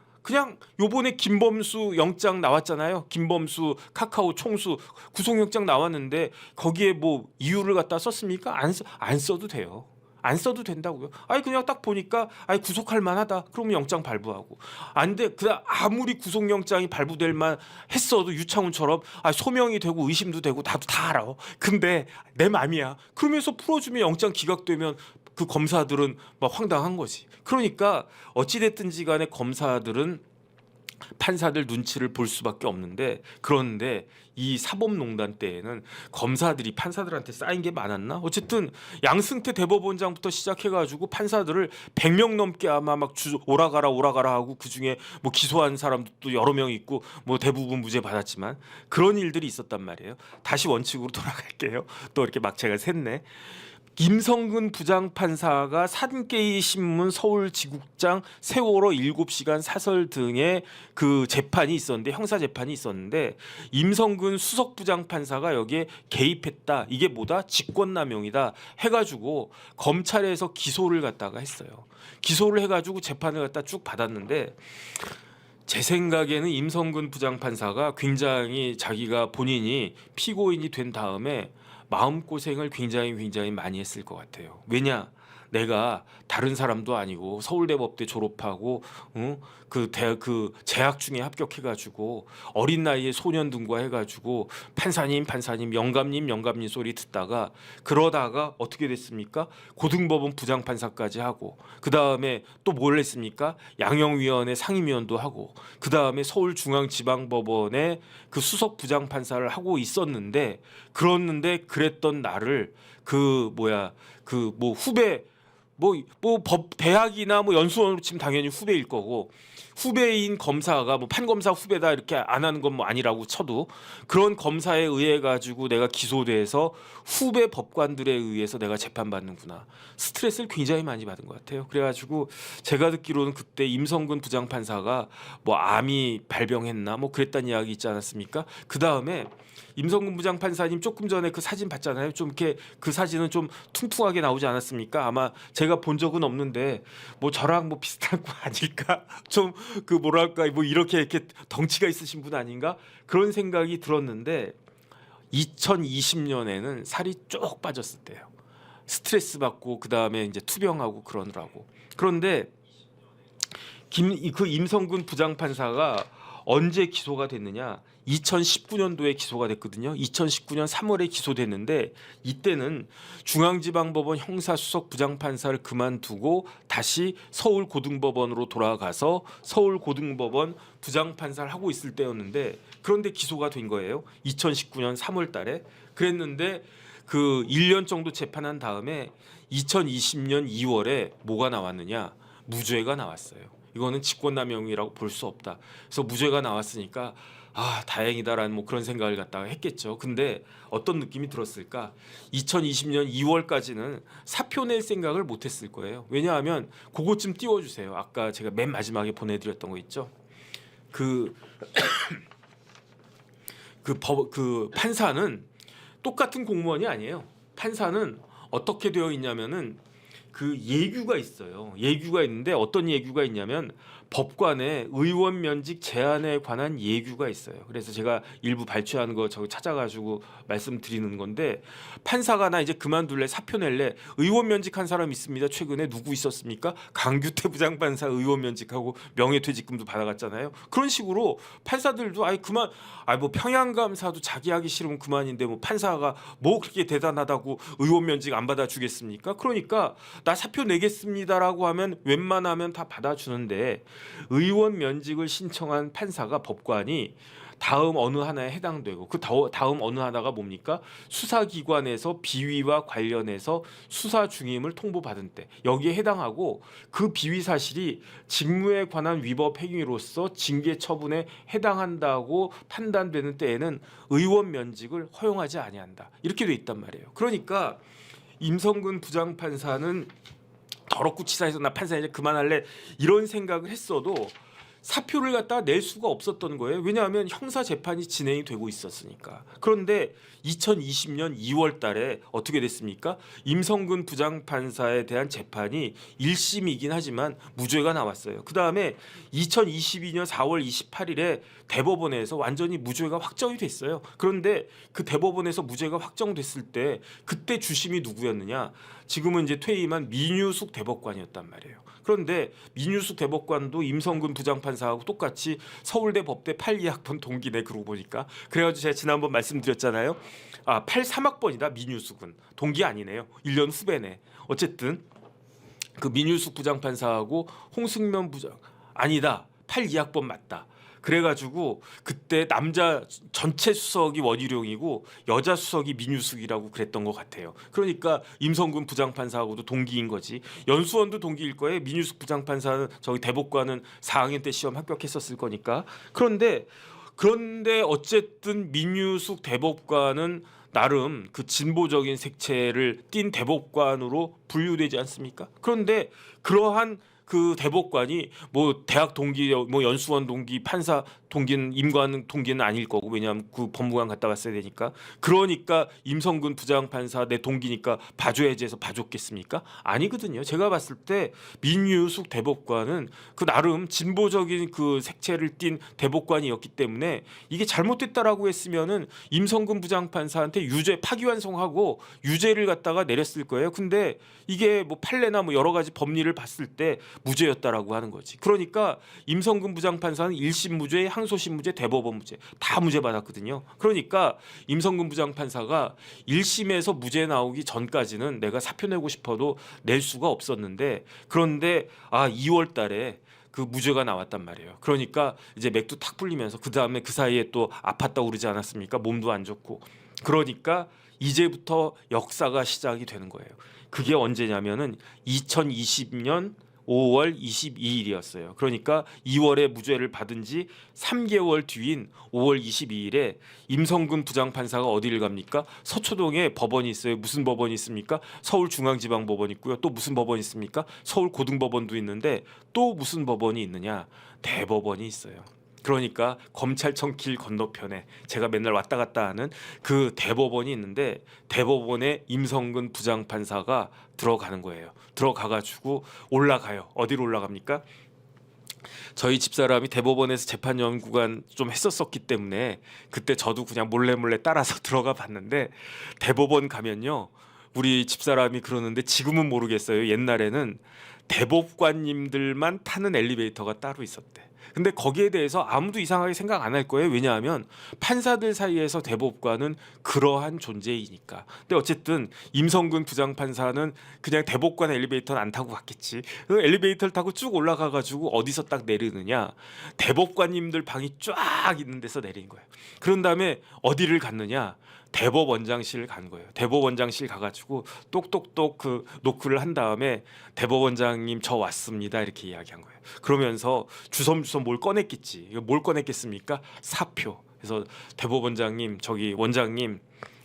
요번에 김범수 영장 나왔잖아요. 김범수 카카오 총수 구속영장 나왔는데 거기에 뭐 이유를 갖다 썼습니까? 안 써도 돼요. 안 써도 된다고요. 그냥 딱 보니까 구속할 만하다. 그러면 영장 발부하고. 안 돼. 아무리 구속영장이 발부될 만 했어도 유창훈처럼 소명이 되고 의심도 되고 나도 다 알아. 근데 내 맘이야. 그러면서 풀어주면 영장 기각되면 그 검사들은 막 황당한 거지. 그러니까 어찌됐든지 간에 검사들은 판사들 눈치를 볼 수밖에 없는데 그런데 이 사법농단 때에는 검사들이 판사들한테 쌓인 게 많았나? 어쨌든 양승태 대법원장부터 시작해가지고 판사들을 100명 넘게 아마 막 오라가라 하고 그중에 뭐 기소한 사람도 또 여러 명 있고 뭐 대부분 무죄 받았지만 그런 일들이 있었단 말이에요. 다시 원칙으로 돌아갈게요. 또 이렇게 막 제가 샜네. 임성근 부장판사가 산케이 신문 서울지국장 세월호 7시간 사설 등의 그 재판이 있었는데 형사 재판이 있었는데 임성근 수석부장판사가 여기에 개입했다. 이게 뭐다? 직권남용이다. 해가지고 검찰에서 기소를 갖다가 했어요. 기소를 해가지고 재판을 갖다 쭉 받았는데 제 생각에는 임성근 부장판사가 굉장히 자기가 본인이 피고인이 된 다음에 마음고생을 굉장히 많이 했을 것 같아요. 왜냐? 내가 다른 사람도 아니고 서울대법대 졸업하고 그 재학 중에 합격해가지고 어린 나이에 소년등과 해가지고 판사님 영감님 소리 듣다가 그러다가 어떻게 됐습니까? 고등법원 부장판사까지 하고 그 다음에 또 뭘 했습니까? 양형위원회 상임위원도 하고 그 다음에 서울중앙지방법원의 그 수석 부장판사를 하고 있었는데 그랬던 나를 후배 법 대학이나 연수원으로 치면 당연히 후배일 거고 후배인 검사가 판검사 후배다 이렇게 안 하는 건 아니라고 쳐도 그런 검사에 의해 가지고 내가 기소돼서 후배 법관들에 의해서 내가 재판받는구나. 스트레스를 굉장히 많이 받은 것 같아요. 그래가지고 제가 듣기로는 그때 임성근 부장판사가 암이 발병했나 그랬다는 이야기 있지 않았습니까? 그 다음에 임성근 부장판사님 조금 전에 그 사진 봤잖아요. 좀 이렇게 그 사진은 좀 퉁퉁하게 나오지 않았습니까? 아마 제가 본 적은 없는데 저랑 비슷한 거 아닐까? 좀 이렇게 덩치가 있으신 분 아닌가? 그런 생각이 들었는데 2020년에는 살이 쭉 빠졌을 때요. 스트레스 받고 그 다음에 이제 투병하고 그러느라고. 그런데 그 임성근 부장판사가 언제 기소가 됐느냐? 2019년도에 기소가 됐거든요. 2019년 3월에 기소됐는데 이때는 중앙지방법원 형사수석 부장판사를 그만두고 다시 서울고등법원으로 돌아가서 서울고등법원 부장판사를 하고 있을 때였는데 그런데 기소가 된 거예요. 2019년 3월 달에. 그랬는데 그 1년 정도 재판한 다음에 2020년 2월에 뭐가 나왔느냐? 무죄가 나왔어요. 이거는 직권남용이라고 볼 수 없다. 그래서 무죄가 나왔으니까 아 다행이다라는 뭐 그런 생각을 갖다가 했겠죠. 근데 어떤 느낌이 들었을까? 2020년 2월까지는 사표 낼 생각을 못했을 거예요. 왜냐하면 그것좀 띄워주세요. 아까 제가 맨 마지막에 보내드렸던 거 있죠. 그 그 판사는 똑같은 공무원이 아니에요. 판사는 어떻게 되어 있냐면은 그 예규가 있어요. 예규가 있는데 어떤 예규가 있냐면 법관의 의원 면직 제한에 관한 예규가 있어요. 그래서 제가 일부 발췌한 거 저기 찾아가지고 말씀드리는 건데 판사가 나 이제 그만둘래 사표 낼래 의원 면직한 사람 있습니다. 최근에 누구 있었습니까? 강규태 부장판사 의원 면직하고 명예퇴직금도 받아갔잖아요. 그런 식으로 판사들도 아이 그만 뭐 평양감사도 자기 하기 싫으면 그만인데 뭐 판사가 뭐 그렇게 대단하다고 의원 면직 안 받아주겠습니까? 그러니까 나 사표 내겠습니다라고 하면 웬만하면 다 받아주는데 의원 면직을 신청한 판사가 법관이 다음 어느 하나에 해당되고 그 다음 어느 하나가 뭡니까? 수사기관에서 비위와 관련해서 수사 중임을 통보받은 때 여기에 해당하고 그 비위 사실이 직무에 관한 위법 행위로서 징계 처분에 해당한다고 판단되는 때에는 의원 면직을 허용하지 아니한다. 이렇게 돼 있단 말이에요. 그러니까 임성근 부장판사는 더럽고 치사해서 나 판사 이제 그만할래 이런 생각을 했어도 사표를 갖다가 낼 수가 없었던 거예요. 왜냐하면 형사 재판이 진행이 되고 있었으니까. 그런데 2020년 2월 달에 어떻게 됐습니까? 임성근 부장판사에 대한 재판이 1심이긴 하지만 무죄가 나왔어요. 그다음에 2022년 4월 28일에 대법원에서 완전히 무죄가 확정이 됐어요. 그런데 그 대법원에서 무죄가 확정됐을 때 그때 주심이 누구였느냐? 지금은 이제 퇴임한 민유숙 대법관이었단 말이에요. 그런데 민유숙 대법관도 임성근 부장판사하고 똑같이 서울대 법대 82학번 동기네 그러고 보니까. 그래가지고 제가 지난번 말씀드렸잖아요. 83학번이다 민유숙은. 동기 아니네요. 1년 후배네. 어쨌든 그 민유숙 부장판사하고 홍승면 부장 아니다. 82학번 맞다. 그래가지고 그때 남자 전체 수석이 원희룡이고 여자 수석이 민유숙이라고 그랬던 것 같아요. 그러니까 임성근 부장판사하고도 동기인 거지. 연수원도 동기일 거예요. 민유숙 부장판사는 저기 대법관은 4학년 때 시험 합격했었을 거니까. 그런데 어쨌든 민유숙 대법관은 나름 그 진보적인 색채를 띤 대법관으로 분류되지 않습니까? 그런데 그러한 그 대법관이 뭐 대학 동기, 뭐 연수원 동기, 판사 동기는 임관 동기는 아닐 거고 왜냐하면 그 법무관 갔다 왔어야 되니까. 그러니까 임성근 부장판사 내 동기니까 봐줘야지 해서 봐줬겠습니까? 아니거든요. 제가 봤을 때 민유숙 대법관은 그 나름 진보적인 그 색채를 띤 대법관이었기 때문에 이게 잘못됐다라고 했으면은 임성근 부장판사한테 유죄 파기환송하고 유죄를 갖다가 내렸을 거예요. 근데 이게 뭐 판례나 뭐 여러 가지 법리를 봤을 때 무죄였다라고 하는 거지. 그러니까 임성근 부장판사는 1심 무죄, 항소심 무죄, 대법원 무죄 다 무죄 받았거든요. 그러니까 임성근 부장판사가 1심에서 무죄 나오기 전까지는 내가 사표 내고 싶어도 낼 수가 없었는데 그런데 2월 달에 그 무죄가 나왔단 말이에요. 그러니까 이제 맥도 탁 풀리면서 그 다음에 그 사이에 또 아팠다고 그러지 않았습니까? 몸도 안 좋고. 그러니까 이제부터 역사가 시작이 되는 거예요. 그게 언제냐면은 2020년 5월 22일이었어요. 그러니까 2월에 무죄를 받은 지 3개월 뒤인 5월 22일에 임성근 부장판사가 어디를 갑니까? 서초동에 법원이 있어요. 무슨 법원이 있습니까? 서울중앙지방법원 있고요. 또 무슨 법원이 있습니까? 서울고등법원도 있는데 또 무슨 법원이 있느냐? 대법원이 있어요. 그러니까 검찰청 길 건너편에 제가 맨날 왔다 갔다 하는 그 대법원이 있는데 대법원에 임성근 부장판사가 들어가는 거예요. 들어가가지고 올라가요. 어디로 올라갑니까? 저희 집사람이 대법원에서 재판 연구관 좀 했었었기 때문에 그때 저도 그냥 몰래 따라서 들어가 봤는데 대법원 가면요. 우리 집사람이 그러는데 지금은 모르겠어요. 옛날에는 대법관님들만 타는 엘리베이터가 따로 있었대. 근데 거기에 대해서 아무도 이상하게 생각 안 할 거예요. 왜냐하면 판사들 사이에서 대법관은 그러한 존재이니까. 근데 어쨌든 임성근 부장판사는 그냥 대법관 엘리베이터는 안 타고 갔겠지. 그 엘리베이터를 타고 쭉 올라가가지고 어디서 딱 내리느냐. 대법관님들 방이 쫙 있는 데서 내린 거예요. 그런 다음에 어디를 갔느냐. 대법원장실 간 거예요. 대법원장실 가가지고 똑똑똑 그 노크를 한 다음에 대법원장님 저 왔습니다 이렇게 이야기한 거예요. 그러면서 주섬주섬 뭘 꺼냈겠지. 이거 뭘 꺼냈겠습니까? 사표. 그래서 대법원장님 저기 원장님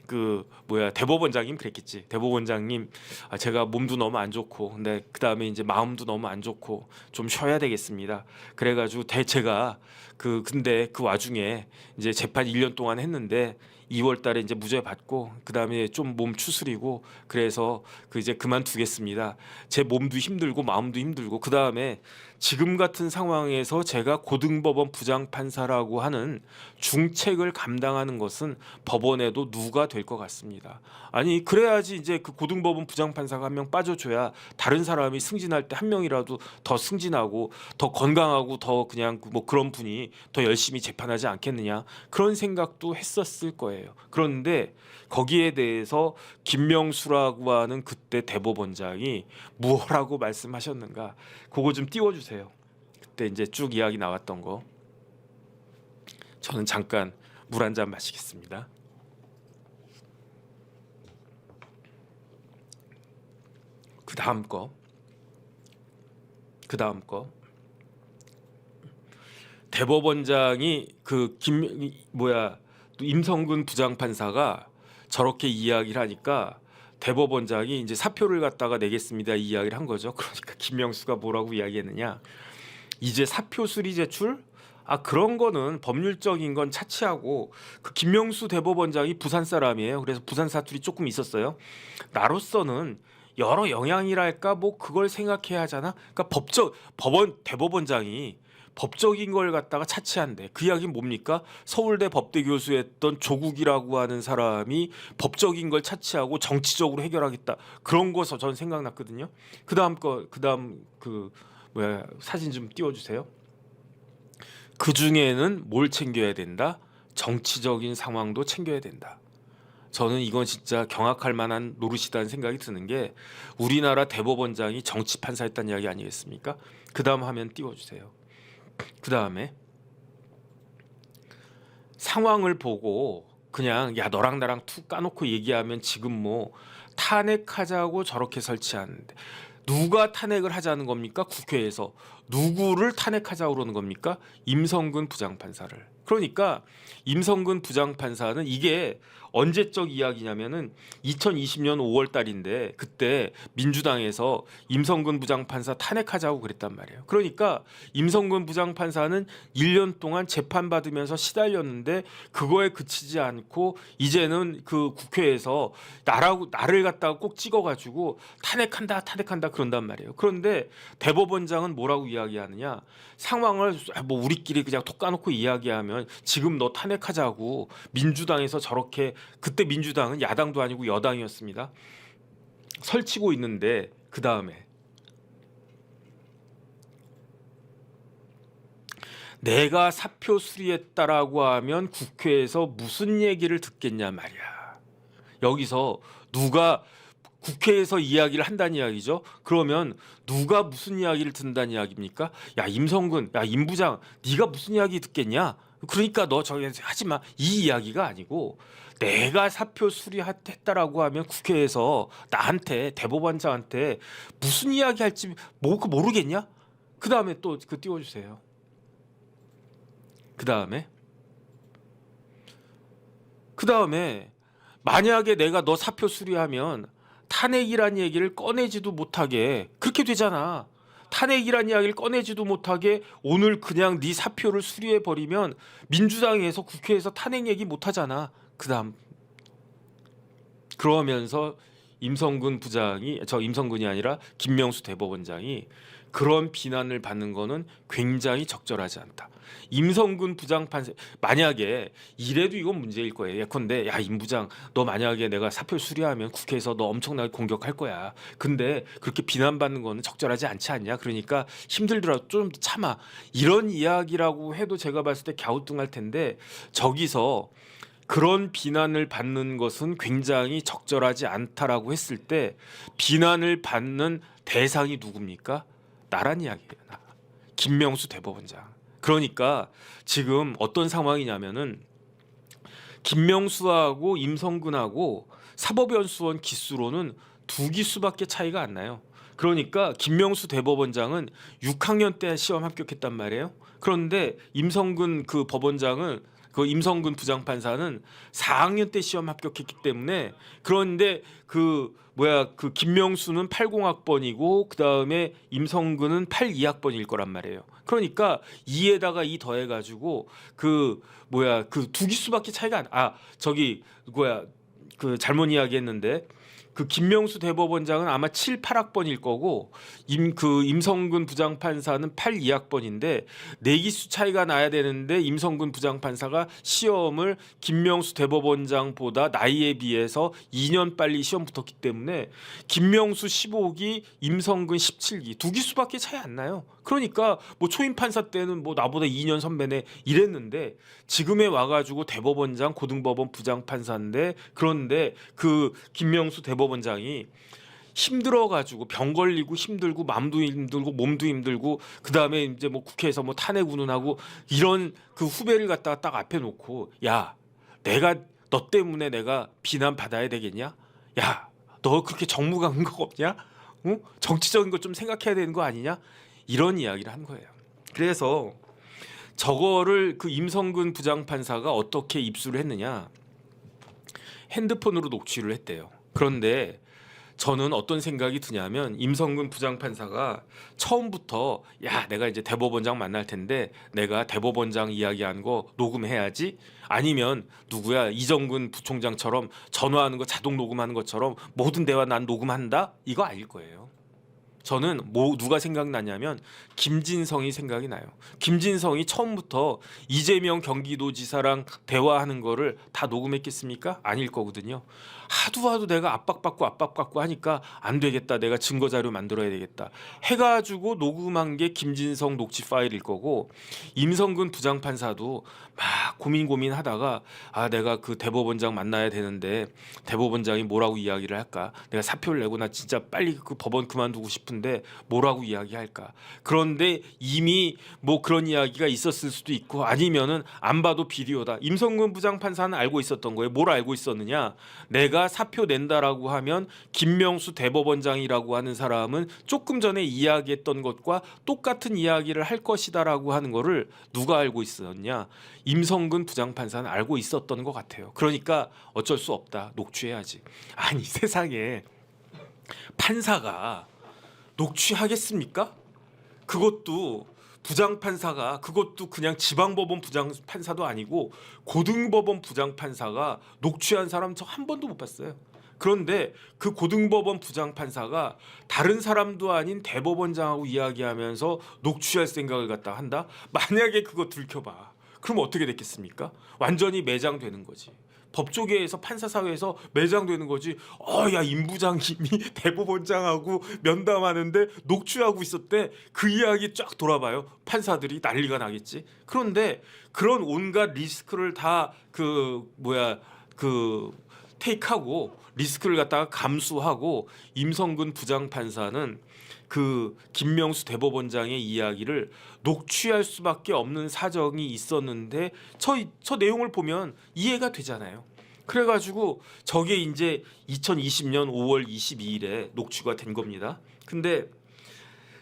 그 뭐야 대법원장님 그랬겠지. 대법원장님 제가 몸도 너무 안 좋고 근데 그 다음에 이제 마음도 너무 안 좋고 좀 쉬어야 되겠습니다. 그래가지고 제가 근데 그 와중에 이제 재판 1년 동안 했는데 2월 달에 이제 무죄 받고 그다음에 좀 몸 추스리고 그래서 이제 그만두겠습니다. 제 몸도 힘들고 마음도 힘들고 그다음에 지금 같은 상황에서 제가 고등법원 부장판사라고 하는 중책을 감당하는 것은 법원에도 누가 될 것 같습니다. 아니 그래야지 이제 그 고등법원 부장판사가 한 명 빠져줘야 다른 사람이 승진할 때 한 명이라도 더 승진하고 더 건강하고 더 그냥 뭐 그런 분이 더 열심히 재판하지 않겠느냐 그런 생각도 했었을 거예요. 그런데 거기에 대해서 김명수라고 하는 그때 대법원장이 무엇라고 말씀하셨는가 그거 좀 띄워주세요. 그때 이제 쭉 이야기 나왔던 거. 저는 잠깐 물 한 잔 마시겠습니다. 그 다음 거 대법원장이 임성근 부장판사가 저렇게 이야기를 하니까 대법원장이 이제 사표를 갖다가 내겠습니다 이 이야기를 한 거죠. 그러니까 김명수가 뭐라고 이야기했느냐? 이제 사표 수리 제출? 그런 거는 법률적인 건 차치하고 그 김명수 대법원장이 부산 사람이에요. 그래서 부산 사투리 조금 있었어요. 나로서는 여러 영향이랄까 뭐 그걸 생각해야 하잖아. 그러니까 대법원장이 법적인 걸 갖다가 차치한대. 그 이야기는 뭡니까? 서울대 법대 교수였던 조국이라고 하는 사람이 법적인 걸 차치하고 정치적으로 해결하겠다. 그런 거서 전 생각났거든요. 그다음 사진 좀 띄워주세요. 그 중에는 뭘 챙겨야 된다? 정치적인 상황도 챙겨야 된다. 저는 이건 진짜 경악할 만한 노릇이라는 생각이 드는 게 우리나라 대법원장이 정치 판사였다는 이야기 아니겠습니까? 그 다음 화면 띄워주세요. 그 다음에 상황을 보고 그냥 야 너랑 나랑 툭 까놓고 얘기하면 지금 뭐 탄핵하자고 저렇게 설치하는데 누가 탄핵을 하자는 겁니까? 국회에서 누구를 탄핵하자고 그러는 겁니까? 임성근 부장판사를. 그러니까 임성근 부장판사는 이게 언제적 이야기냐면은 2020년 5월 달인데 그때 민주당에서 임성근 부장판사 탄핵하자고 그랬단 말이에요. 그러니까 임성근 부장판사는 1년 동안 재판받으면서 시달렸는데 그거에 그치지 않고 이제는 그 국회에서 나를 갖다가 꼭 찍어가지고 탄핵한다 그런단 말이에요. 그런데 대법원장은 뭐라고 이야기하느냐? 상황을 뭐 우리끼리 그냥 톡 까놓고 이야기하면 지금 너 탄핵하자고 민주당에서 저렇게 그때 민주당은 야당도 아니고 여당이었습니다. 설치고 있는데 그 다음에 내가 사표 수리했다라고 하면 국회에서 무슨 얘기를 듣겠냐 말이야. 여기서 누가 국회에서 이야기를 한다는 이야기죠. 그러면 누가 무슨 이야기를 듣는다는 이야기입니까? 야 임성근, 야 임부장, 네가 무슨 이야기 듣겠냐? 그러니까 너 저기 하지 마. 이 이야기가 아니고 내가 사표 수리했다라고 하면 국회에서 나한테 대법원장한테 무슨 이야기 할지 모르겠냐? 그 다음에 또 띄워주세요. 그 다음에 만약에 내가 너 사표 수리하면 탄핵이란 얘기를 꺼내지도 못하게 그렇게 되잖아. 탄핵이란 이야기를 꺼내지도 못하게 오늘 그냥 네 사표를 수리해 버리면 민주당에서 국회에서 탄핵 얘기 못 하잖아. 그다음 그러면서 임성근이 아니라 김명수 대법원장이 그런 비난을 받는 거는 굉장히 적절하지 않다. 임성근 부장판사 만약에 이래도 이건 문제일 거예요. 예컨대 야 임부장 너 만약에 내가 사표 수리하면 국회에서 너 엄청나게 공격할 거야. 근데 그렇게 비난받는 거는 적절하지 않지 않냐. 그러니까 힘들더라도 좀 참아. 이런 이야기라고 해도 제가 봤을 때 갸우뚱할 텐데 저기서 그런 비난을 받는 것은 굉장히 적절하지 않다라고 했을 때 비난을 받는 대상이 누굽니까? 나란 이야기예요. 나. 김명수 대법원장. 그러니까 지금 어떤 상황이냐면은 김명수하고 임성근하고 사법연수원 기수로는 2기수밖에 차이가 안 나요. 그러니까 김명수 대법원장은 6학년 때 시험 합격했단 말이에요. 그런데 임성근 그 법원장은 그 임성근 부장판사는 4학년 때 시험 합격했기 때문에 그런데 그 김명수는 80학번이고 그다음에 임성근은 82학번일 거란 말이에요. 그러니까 2에다가 2 더해 가지고 그 2기수밖에 차이가 그 잘못 이야기했는데 그 김명수 대법원장은 아마 7, 8학번일 거고 임성근 부장판사는 8, 2학번인데 4기수 차이가 나야 되는데 임성근 부장판사가 시험을 김명수 대법원장보다 나이에 비해서 2년 빨리 시험 붙었기 때문에 김명수 15기, 임성근 17기 2기수밖에 차이 안 나요. 그러니까 뭐 초임 판사 때는 뭐 나보다 2년 선배네 이랬는데 지금에 와가지고 대법원장 고등법원 부장판사인데 그런데 그 김명수 대법원장이 힘들어가지고 병 걸리고 힘들고 마음도 힘들고 몸도 힘들고 그 다음에 이제 뭐 국회에서 뭐 탄핵 운운하고 이런 그 후배를 갖다가 딱 앞에 놓고 야 내가 너 때문에 내가 비난 받아야 되겠냐? 야 너 그렇게 정무가 거 없냐? 응? 정치적인 거 좀 생각해야 되는 거 아니냐? 이런 이야기를 한 거예요. 그래서 저거를 그 임성근 부장판사가 어떻게 입수를 했느냐? 핸드폰으로 녹취를 했대요. 그런데 저는 어떤 생각이 드냐면 임성근 부장판사가 처음부터 야 내가 이제 대법원장 만날 텐데 내가 대법원장 이야기한 거 녹음해야지 아니면 누구야 이정근 부총장처럼 전화하는 거 자동 녹음하는 것처럼 모든 대화 난 녹음한다 이거 아닐 거예요. 저는 누가 생각나냐면 김진성이 생각이 나요. 김진성이 처음부터 이재명 경기도지사랑 대화하는 거를 다 녹음했겠습니까? 아닐 거거든요. 하도 내가 압박받고 하니까 안 되겠다. 내가 증거 자료 만들어야 되겠다. 해가지고 녹음한 게 김진성 녹취 파일일 거고 임성근 부장판사도 막 고민하다가 내가 그 대법원장 만나야 되는데 대법원장이 뭐라고 이야기를 할까? 내가 사표를 내고 나 진짜 빨리 그 법원 그만두고 싶은데 뭐라고 이야기할까? 그런데 이미 뭐 그런 이야기가 있었을 수도 있고 아니면은 안 봐도 비디오다. 임성근 부장판사는 알고 있었던 거예요. 뭘 알고 있었느냐? 내가 사표 낸다라고 하면 김명수 대법원장이라고 하는 사람은 조금 전에 이야기했던 것과 똑같은 이야기를 할 것이다라고 하는 거를 누가 알고 있었냐? 임성근 부장판사는 알고 있었던 것 같아요. 그러니까 어쩔 수 없다. 녹취해야지. 아니 세상에 판사가 녹취하겠습니까? 그것도 부장판사가 그것도 그냥 지방법원 부장판사도 아니고 고등법원 부장판사가 녹취한 사람 저 한 번도 못 봤어요. 그런데 그 고등법원 부장판사가 다른 사람도 아닌 대법원장하고 이야기하면서 녹취할 생각을 갖다 한다? 만약에 그거 들켜봐. 그럼 어떻게 됐겠습니까? 완전히 매장되는 거지. 법조계에서 판사사회에서 매장되는 거지. 야 임 부장님이 대법원장하고 면담하는데 녹취하고 있었대. 그 이야기 쫙 돌아봐요. 판사들이 난리가 나겠지. 그런데 그런 온갖 리스크를 다 테이크하고 리스크를 갖다가 감수하고 임성근 부장판사는 그 김명수 대법원장의 이야기를 녹취할 수밖에 없는 사정이 있었는데 저 내용을 보면 이해가 되잖아요. 그래가지고 저게 이제 2020년 5월 22일에 녹취가 된 겁니다. 근데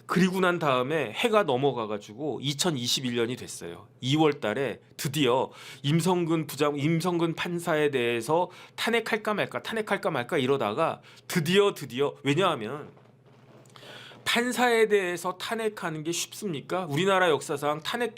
그리고 난 다음에 해가 넘어가가지고 2021년이 됐어요. 2월 달에 드디어 임성근 판사에 대해서 탄핵할까 말까 이러다가 드디어 왜냐하면 판사에 대해서 탄핵하는 게 쉽습니까? 우리나라 역사상 탄핵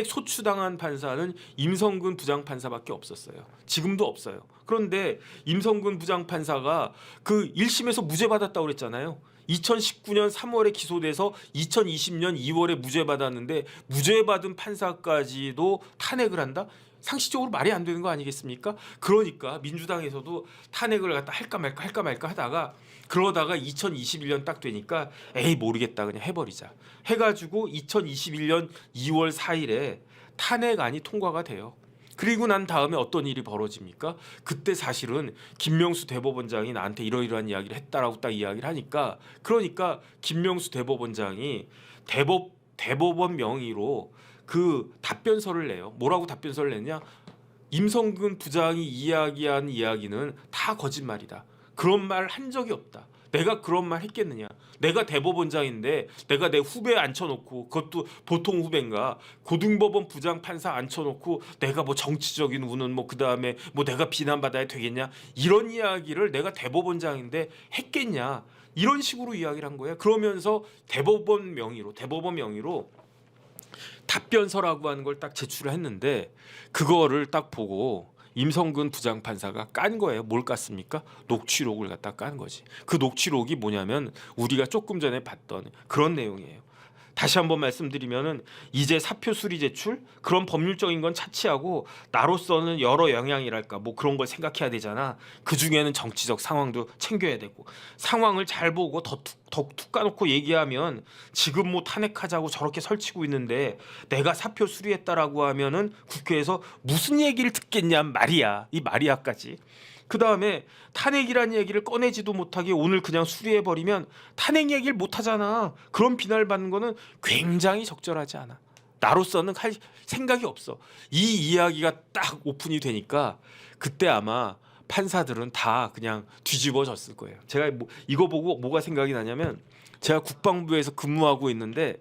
소추당한 판사는 임성근 부장판사밖에 없었어요. 지금도 없어요. 그런데 임성근 부장판사가 그 1심에서 무죄 받았다고 그랬잖아요. 2019년 3월에 기소돼서 2020년 2월에 무죄 받았는데 무죄 받은 판사까지도 탄핵을 한다? 상식적으로 말이 안 되는 거 아니겠습니까? 그러니까 민주당에서도 탄핵을 갖다 할까 말까 하다가 그러다가 2021년 딱 되니까 에이 모르겠다 그냥 해버리자 해가지고 2021년 2월 4일에 탄핵안이 통과가 돼요. 그리고 난 다음에 어떤 일이 벌어집니까? 그때 사실은 김명수 대법원장이 나한테 이러이러한 이야기를 했다라고 딱 이야기를 하니까 그러니까 김명수 대법원장이 대법원 명의로 그 답변서를 내요. 뭐라고 답변서를 냈냐? 임성근 부장이 이야기한 이야기는 다 거짓말이다. 그런 말 한 적이 없다. 내가 그런 말 했겠느냐? 내가 대법원장인데 내가 내 후배 앉혀놓고, 그것도 보통 후배인가, 고등법원 부장판사 앉혀놓고 내가 뭐 정치적인 우는 뭐 그다음에 뭐 내가 비난받아야 되겠냐, 이런 이야기를 내가 대법원장인데 했겠냐, 이런 식으로 이야기를 한 거예요. 그러면서 대법원 명의로 답변서라고 하는 걸 딱 제출을 했는데, 그거를 딱 보고 임성근 부장판사가 깐 거예요. 뭘 깠습니까? 녹취록을 갖다 깐 거지. 그 녹취록이 뭐냐면 우리가 조금 전에 봤던 그런 내용이에요. 다시 한번 말씀드리면은, 이제 사표 수리 제출, 그런 법률적인 건 차치하고 나로서는 여러 영향이랄까 뭐 그런 걸 생각해야 되잖아. 그 중에는 정치적 상황도 챙겨야 되고, 상황을 잘 보고 더 툭 까놓고 얘기하면, 지금 뭐 탄핵하자고 저렇게 설치고 있는데 내가 사표 수리했다라고 하면은 국회에서 무슨 얘기를 듣겠냐 말이야. 이 말이야까지. 그 다음에 탄핵이라는 얘기를 꺼내지도 못하게 오늘 그냥 수리해버리면 탄핵 얘기를 못하잖아. 그런 비난을 받는 거는 굉장히 적절하지 않아. 나로서는 할 생각이 없어. 이 이야기가 딱 오픈이 되니까 그때 아마 판사들은 다 그냥 뒤집어졌을 거예요. 제가 이거 보고 뭐가 생각이 나냐면, 제가 국방부에서 근무하고 있는데,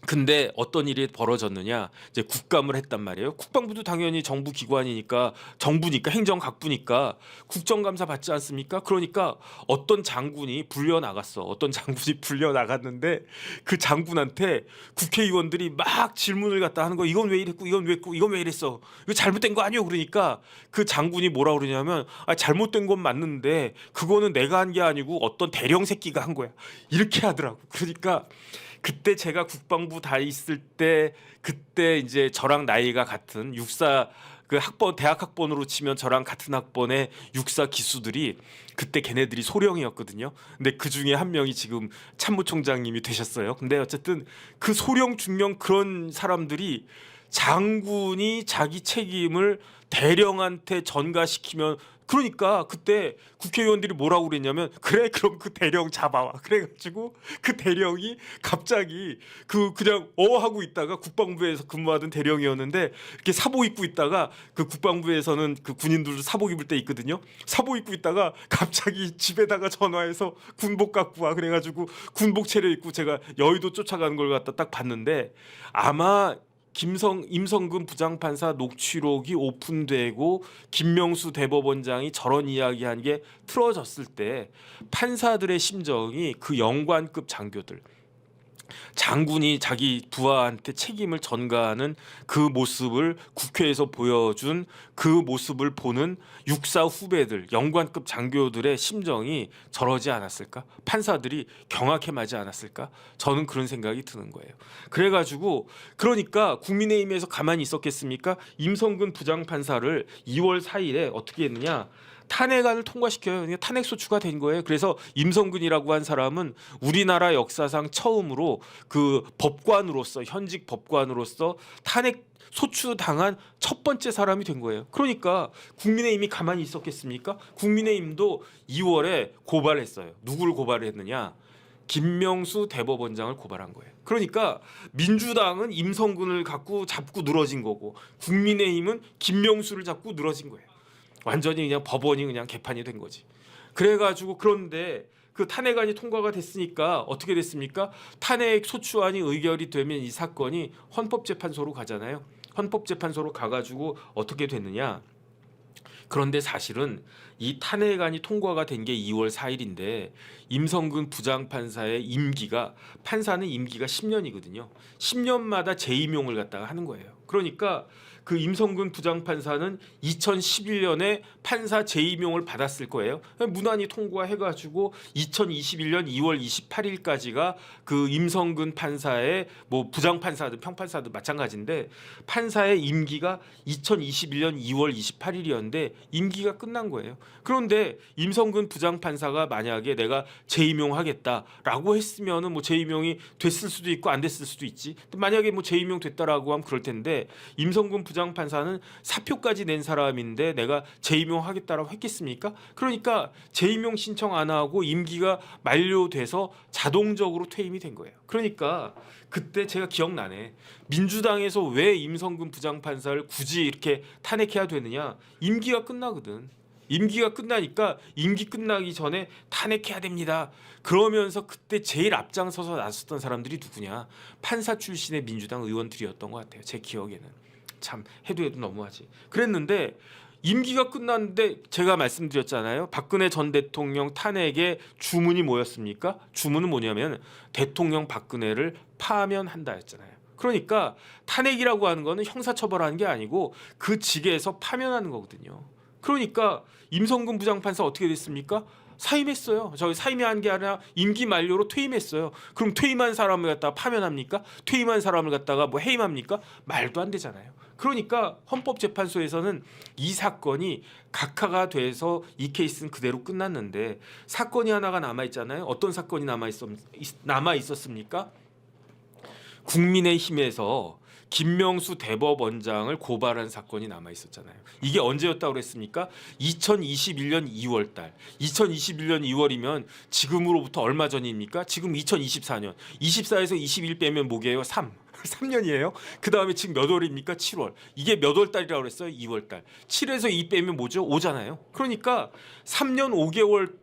근데 어떤 일이 벌어졌느냐, 이제 국감을 했단 말이에요. 국방부도 당연히 정부 기관이니까, 정부니까, 행정각부니까 국정감사 받지 않습니까? 그러니까 어떤 장군이 불려 나갔는데, 그 장군한테 국회의원들이 막 질문을 갖다 하는 거. 이건 왜 이랬고, 이건 왜 했고, 이건 왜 이랬어, 이거 잘못된 거 아니요? 그러니까 그 장군이 뭐라 그러냐면, 잘못된 건 맞는데 그거는 내가 한 게 아니고 어떤 대령 새끼가 한 거야, 이렇게 하더라고. 그러니까 그때 제가 국방부 다 있을 때, 그때 이제 저랑 나이가 같은 육사, 그 학번, 대학 학번으로 치면 저랑 같은 학번의 육사 기수들이, 그때 걔네들이 소령이었거든요. 근데 그 중에 한 명이 지금 참모총장님이 되셨어요. 근데 어쨌든 그 소령 중령 그런 사람들이, 장군이 자기 책임을 대령한테 전가시키면, 그러니까 그때 국회의원들이 뭐라고 그랬냐면, 그래 그럼 그 대령 잡아와, 그래가지고 그 대령이 갑자기 그냥 하고 있다가, 국방부에서 근무하던 대령이었는데 이렇게 사복 입고 있다가, 그 국방부에서는 그 군인들도 사복 입을 때 있거든요. 사복 입고 있다가 갑자기 집에다가 전화해서 군복 갖고 와, 그래가지고 군복 차려입고 제가 여의도 쫓아가는 걸 갖다 딱 봤는데, 아마 임성근 부장판사 녹취록이 오픈되고 김명수 대법원장이 저런 이야기한 게 틀어졌을 때, 판사들의 심정이, 그 영관급 장군이 자기 부하한테 책임을 전가하는 그 모습을 국회에서 보여준 그 모습을 보는 육사 후배들, 영관급 장교들의 심정이 저러지 않았을까? 판사들이 경악해하지 않았을까? 저는 그런 생각이 드는 거예요. 그래가지고, 그러니까 국민의힘에서 가만히 있었겠습니까? 임성근 부장판사를 2월 4일에 어떻게 했느냐? 탄핵안을 통과시켜요. 그러니까 탄핵소추가 된 거예요. 그래서 임성근이라고 한 사람은 우리나라 역사상 처음으로 그 법관으로서, 현직 법관으로서 탄핵 소추당한 첫 번째 사람이 된 거예요. 그러니까 국민의힘이 가만히 있었겠습니까? 국민의힘도 2월에 고발했어요. 누구를 고발했느냐? 김명수 대법원장을 고발한 거예요. 그러니까 민주당은 임성근을 갖고 잡고 늘어진 거고, 국민의힘은 김명수를 잡고 늘어진 거예요. 완전히 그냥 법원이 그냥 개판이 된 거지. 그래가지고, 그런데 그 탄핵안이 통과가 됐으니까 어떻게 됐습니까? 탄핵 소추안이 의결이 되면 이 사건이 헌법재판소로 가잖아요. 헌법재판소로 가가지고 어떻게 됐느냐? 그런데 사실은 이 탄핵안이 통과가 된 게 2월 4일인데 임성근 부장판사의 임기가, 판사는 임기가 10년이거든요. 10년마다 재임용을 갖다가 하는 거예요. 그러니까 그 임성근 부장판사는 2011년에 판사 재임용을 받았을 거예요. 문안이 통과해가지고 2021년 2월 28일까지가 그 임성근 판사의, 뭐 부장판사든 평판사든 마찬가지인데, 판사의 임기가 2021년 2월 28일이었는데 임기가 끝난 거예요. 그런데 임성근 부장판사가 만약에 내가 재임용하겠다라고 했으면은 뭐 재임용이 됐을 수도 있고 안 됐을 수도 있지. 만약에 뭐 재임용 됐다라고 하면 그럴 텐데, 했는데 임성근 부장판사는 사표까지 낸 사람인데 내가 재임용하겠다라고 했겠습니까? 그러니까 재임용 신청 안 하고 임기가 만료돼서 자동적으로 퇴임이 된 거예요. 그러니까 그때 제가 기억나네. 민주당에서 왜 임성근 부장판사를 굳이 이렇게 탄핵해야 되느냐? 임기가 끝나거든. 임기가 끝나니까 임기 끝나기 전에 탄핵해야 됩니다. 그러면서 그때 제일 앞장서서 나섰던 사람들이 누구냐? 판사 출신의 민주당 의원들이었던 것 같아요. 제 기억에는. 참 해도 너무하지. 그랬는데 임기가 끝났는데 제가 말씀드렸잖아요. 박근혜 전 대통령 탄핵에 주문이 뭐였습니까? 주문은 뭐냐면 대통령 박근혜를 파면한다 였잖아요. 그러니까 탄핵이라고 하는 거는 형사처벌하는 게 아니고 그 직에서 파면하는 거거든요. 그러니까 임성근 부장판사 어떻게 됐습니까? 사임했어요. 저희 사임한 게 아니라 임기 만료로 퇴임했어요. 그럼 퇴임한 사람을 갖다가 파면합니까? 퇴임한 사람을 갖다가 뭐 해임합니까? 말도 안 되잖아요. 그러니까 헌법재판소에서는 이 사건이 각하가 돼서 이 케이스는 그대로 끝났는데 사건이 하나가 남아 있잖아요. 어떤 사건이 남아 있었습니까? 국민의힘에서 김명수 대법원장을 고발한 사건이 남아 있었잖아요. 이게 언제였다고 그랬습니까? 2021년 2월 달. 2021년 2월이면 지금으로부터 얼마 전입니까? 지금 2024년. 24에서 21 빼면 뭐게요? 3. 3년이에요. 그 다음에 지금 몇 월입니까? 7월. 이게 몇 월 달이라고 그랬어요? 2월 달. 7에서 2 빼면 뭐죠? 5잖아요. 그러니까 3년 5개월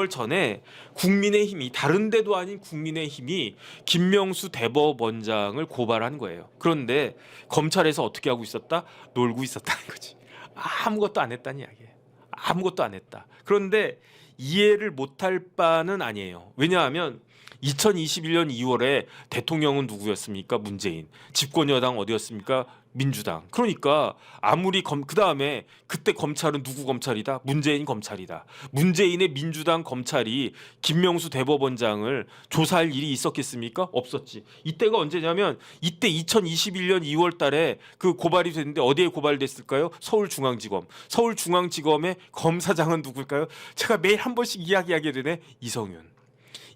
전에 국민의힘이 다른 데도 아닌 국민의힘이 김명수 대법원장을 고발한 거예요. 그런데 검찰에서 어떻게 하고 있었다? 놀고 있었다는 거지. 아무것도 안 했다는 이야기예요. 아무것도 안 했다. 그런데 이해를 못할 바는 아니에요. 왜냐하면 2021년 2월에 대통령은 누구였습니까? 문재인. 집권 여당 어디였습니까? 민주당. 그러니까 아무리 그다음에 그때 검찰은 누구 검찰이다? 문재인 검찰이다. 문재인의 민주당 검찰이 김명수 대법원장을 조사할 일이 있었겠습니까? 없었지. 이때가 언제냐면 이때 2021년 2월 달에 그 고발이 됐는데 어디에 고발됐을까요? 서울중앙지검. 서울중앙지검의 검사장은 누굴까요? 제가 매일 한 번씩 이야기하게 되네.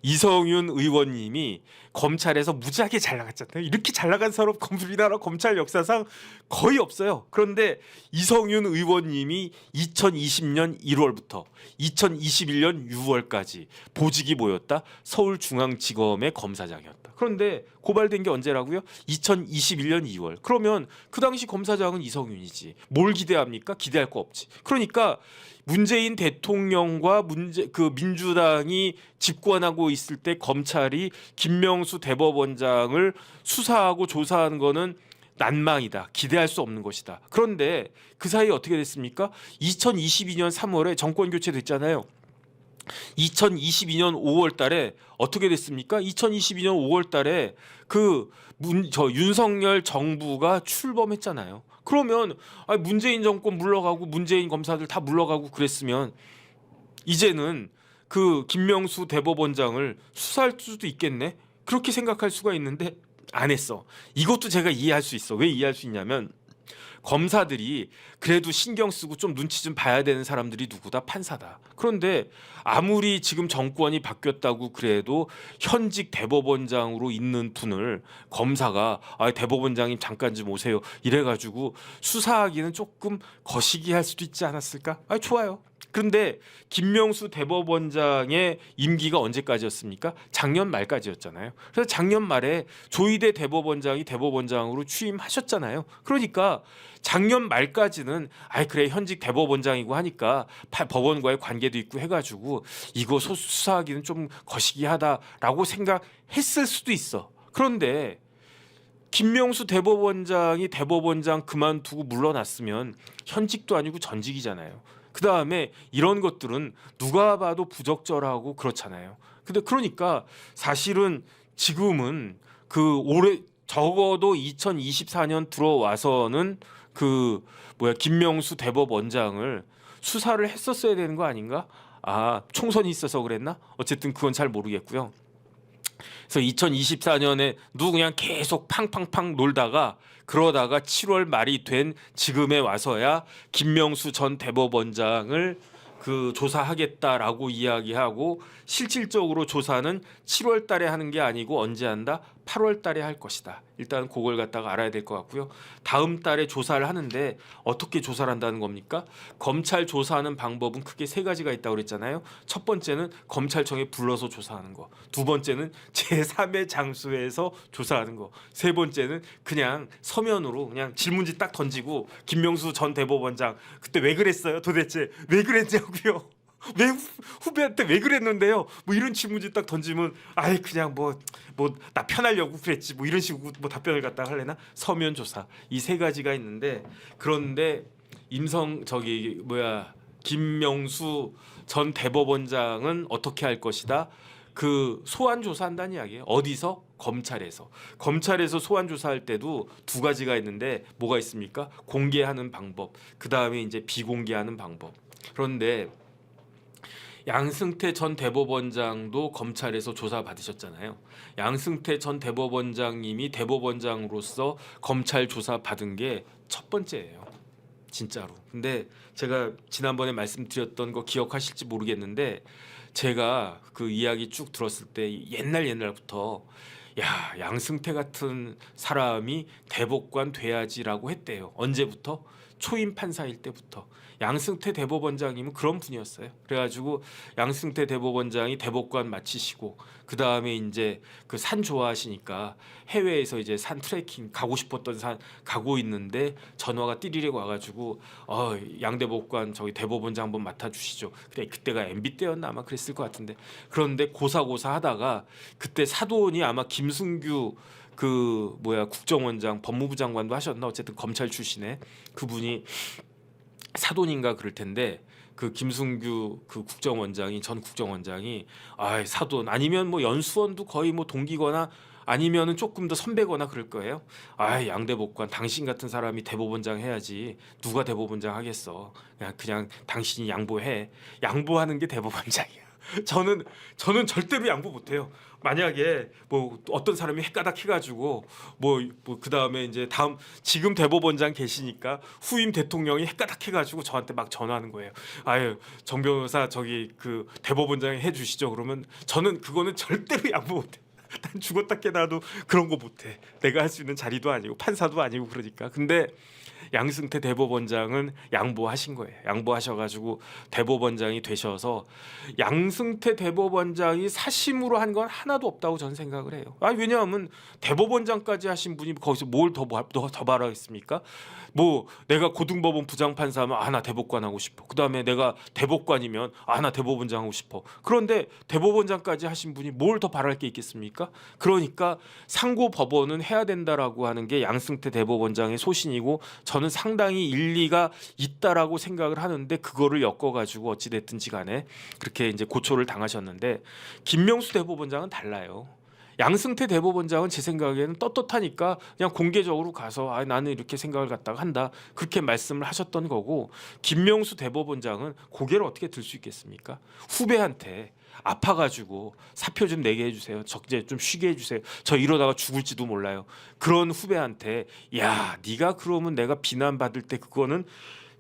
이성윤 의원님이 검찰에서 무지하게 잘 나갔잖아요. 이렇게 잘 나간 사람 우리나라 검찰 역사상 거의 없어요. 그런데 이성윤 의원님이 2020년 1월부터 2021년 6월까지 보직이 뭐였다? 서울중앙지검의 검사장이었다. 그런데 고발된 게 언제라고요? 2021년 2월. 그러면 그 당시 검사장은 이성윤이지. 뭘 기대합니까? 기대할 거 없지. 그러니까 문재인 대통령과 민주당이 집권하고 있을 때 검찰이 김명수 대법원장을 수사하고 조사하는 거는 난망이다. 기대할 수 없는 것이다. 그런데 그 사이에 어떻게 됐습니까? 2022년 3월에 정권 교체됐잖아요. 2022년 5월 달에 어떻게 됐습니까? 2022년 5월 달에 윤석열 정부가 출범했잖아요. 그러면 문재인 정권 물러가고 문재인 검사들 다 물러가고 그랬으면 이제는 그 김명수 대법원장을 수사할 수도 있겠네. 그렇게 생각할 수가 있는데 안 했어. 이것도 제가 이해할 수 있어. 왜 이해할 수 있냐면 검사들이 그래도 신경 쓰고 좀 눈치 좀 봐야 되는 사람들이 누구다? 판사다. 그런데 아무리 지금 정권이 바뀌었다고 그래도 현직 대법원장으로 있는 분을 검사가 대법원장님 잠깐 좀 오세요 이래가지고 수사하기는 조금 거시기 할 수도 있지 않았을까? 좋아요. 그런데 김명수 대법원장의 임기가 언제까지였습니까? 작년 말까지였잖아요. 그래서 작년 말에 조희대 대법원장이 대법원장으로 취임하셨잖아요. 그러니까 작년 말까지는 그래 현직 대법원장이고 하니까 법원과의 관계도 있고 해가지고 이거 수사하기는 좀 거시기하다라고 생각했을 수도 있어. 그런데 김명수 대법원장이 대법원장 그만두고 물러났으면 현직도 아니고 전직이잖아요. 그 다음에 이런 것들은 누가 봐도 부적절하고 그렇잖아요. 근데 그러니까 사실은 지금은 올해 적어도 2024년 들어와서는 김명수 대법원장을 수사를 했었어야 되는 거 아닌가? 총선이 있어서 그랬나? 어쨌든 그건 잘 모르겠고요. 그래서 2024년에 그냥 계속 팡팡팡 놀다가 그러다가 7월 말이 된 지금에 와서야 김명수 전 대법원장을 그 조사하겠다라고 이야기하고 실질적으로 조사는 7월 달에 하는 게 아니고 언제 한다? 8월 달에 할 것이다. 일단 그걸 갖다가 알아야 될 것 같고요. 다음 달에 조사를 하는데 어떻게 조사를 한다는 겁니까? 검찰 조사하는 방법은 크게 세 가지가 있다고 그랬잖아요. 첫 번째는 검찰청에 불러서 조사하는 거. 두 번째는 제3의 장소에서 조사하는 거. 세 번째는 그냥 서면으로 그냥 질문지 딱 던지고 김명수 전 대법원장 그때 왜 그랬어요? 도대체 왜 그랬냐고요? 왜 후배한테 왜 그랬는데요? 뭐 이런 질문지 딱 던지면 아예 그냥 뭐 나 편하려고 그랬지 뭐 이런 식으로 뭐 답변을 갖다가 할래나? 서면 조사 이 세 가지가 있는데 그런데 김명수 전 대법원장은 어떻게 할 것이다? 그 소환 조사한다는 이야기예요. 어디서? 검찰에서 소환 조사할 때도 두 가지가 있는데 뭐가 있습니까? 공개하는 방법. 그다음에 이제 비공개하는 방법. 그런데 양승태 전 대법원장도 검찰에서 조사 받으셨잖아요. 양승태 전 대법원장님이 대법원장으로서 검찰 조사 받은 게 첫 번째예요. 진짜로. 근데 제가 지난번에 말씀드렸던 거 기억하실지 모르겠는데 제가 그 이야기 쭉 들었을 때 옛날부터 야, 양승태 같은 사람이 대법관 돼야지라고 했대요. 언제부터? 초임 판사일 때부터. 양승태 대법원장님은 그런 분이었어요. 그래가지고 양승태 대법원장이 대법관 마치시고 그 다음에 이제 그 산 좋아하시니까 해외에서 이제 산 트레킹 가고 싶었던 산 가고 있는데 전화가 띠리릭 와가지고 양 대법관 저기 대법원장 한번 맡아주시죠. 그래 그때가 MB 때였나 아마 그랬을 것 같은데 그런데 고사고사 하다가 그때 사도원이 아마 김승규 국정원장 법무부 장관도 하셨나 어쨌든 검찰 출신의 그분이 사돈인가 그럴 텐데 그 김승규 그 국정원장이 전 국정원장이 사돈 아니면 뭐 연수원도 거의 뭐 동기거나 아니면은 조금 더 선배거나 그럴 거예요. 양 대법관 당신 같은 사람이 대법원장 해야지 누가 대법원장 하겠어. 그냥 당신이 양보해. 양보하는 게 대법원장이야. 저는 절대로 양보 못해요. 만약에 뭐 어떤 사람이 헷가닥 해가지고 그 다음에 이제 지금 대법원장 계시니까 후임 대통령이 헷가닥 해가지고 저한테 막 전화하는 거예요. 정 변호사 저기 그 대법원장 해주시죠. 그러면 저는 그거는 절대로 양보 못해. 난 죽었다 깨나도 그런 거 못해. 내가 할 수 있는 자리도 아니고 판사도 아니고 그러니까. 근데 양승태 대법원장은 양보하신 거예요. 양보하셔가지고 대법원장이 되셔서 양승태 대법원장이 사심으로 한 건 하나도 없다고 저는 생각을 해요. 왜냐하면 대법원장까지 하신 분이 거기서 뭘 더 바라겠습니까? 뭐 내가 고등법원 부장판사하면 나 대법관 하고 싶어. 그 다음에 내가 대법관이면 나 대법원장 하고 싶어. 그런데 대법원장까지 하신 분이 뭘 더 바랄 게 있겠습니까? 그러니까 상고법원은 해야 된다라고 하는 게 양승태 대법원장의 소신이고 저는 상당히 일리가 있다라고 생각을 하는데 그거를 엮어가지고 어찌 됐든지 간에 그렇게 이제 고초를 당하셨는데 김명수 대법원장은 달라요. 양승태 대법원장은 제 생각에는 떳떳하니까 그냥 공개적으로 가서 나는 이렇게 생각을 갖다가 한다 그렇게 말씀을 하셨던 거고 김명수 대법원장은 고개를 어떻게 들 수 있겠습니까? 후배한테 아파가지고 사표 좀 내게 해주세요. 적재 좀 쉬게 해주세요. 저 이러다가 죽을지도 몰라요. 그런 후배한테 네가 그러면 내가 비난받을 때 그거는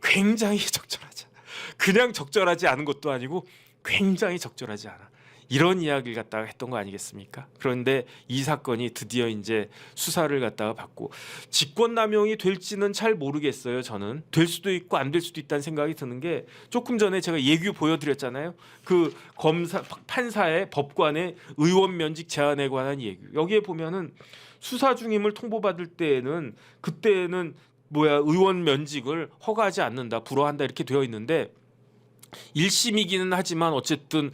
굉장히 적절하지 않아. 그냥 적절하지 않은 것도 아니고 굉장히 적절하지 않아. 이런 이야기를 갖다가 했던 거 아니겠습니까? 그런데 이 사건이 드디어 이제 수사를 갖다가 받고 직권남용이 될지는 잘 모르겠어요. 저는 될 수도 있고 안 될 수도 있다는 생각이 드는 게 조금 전에 제가 예규 보여드렸잖아요. 그 판사의 법관의 의원 면직 제한에 관한 예규. 여기에 보면은 수사 중임을 통보받을 때에는 그때는 의원 면직을 허가하지 않는다, 불허한다 이렇게 되어 있는데. 1심이기는 하지만 어쨌든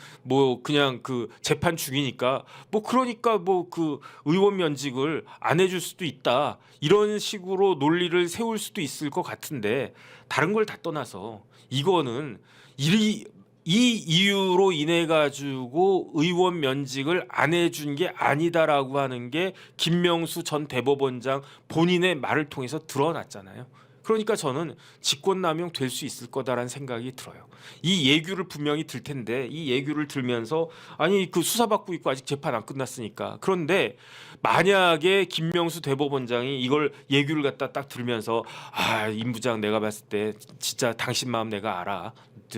그냥 그 재판 중이니까 그러니까 그 의원 면직을 안 해줄 수도 있다 이런 식으로 논리를 세울 수도 있을 것 같은데 다른 걸 다 떠나서 이거는 이 이유로 인해 가지고 의원 면직을 안 해준 게 아니다라고 하는 게 김명수 전 대법원장 본인의 말을 통해서 드러났잖아요. 그러니까 저는 직권남용 될 수 있을 거다라는 생각이 들어요. 이 예규를 분명히 들 텐데 이 예규를 들면서 아니 그 수사받고 있고 아직 재판 안 끝났으니까. 그런데 만약에 김명수 대법원장이 이걸 예규를 갖다 딱 들면서 아, 임 부장 내가 봤을 때 진짜 당신 마음 내가 알아.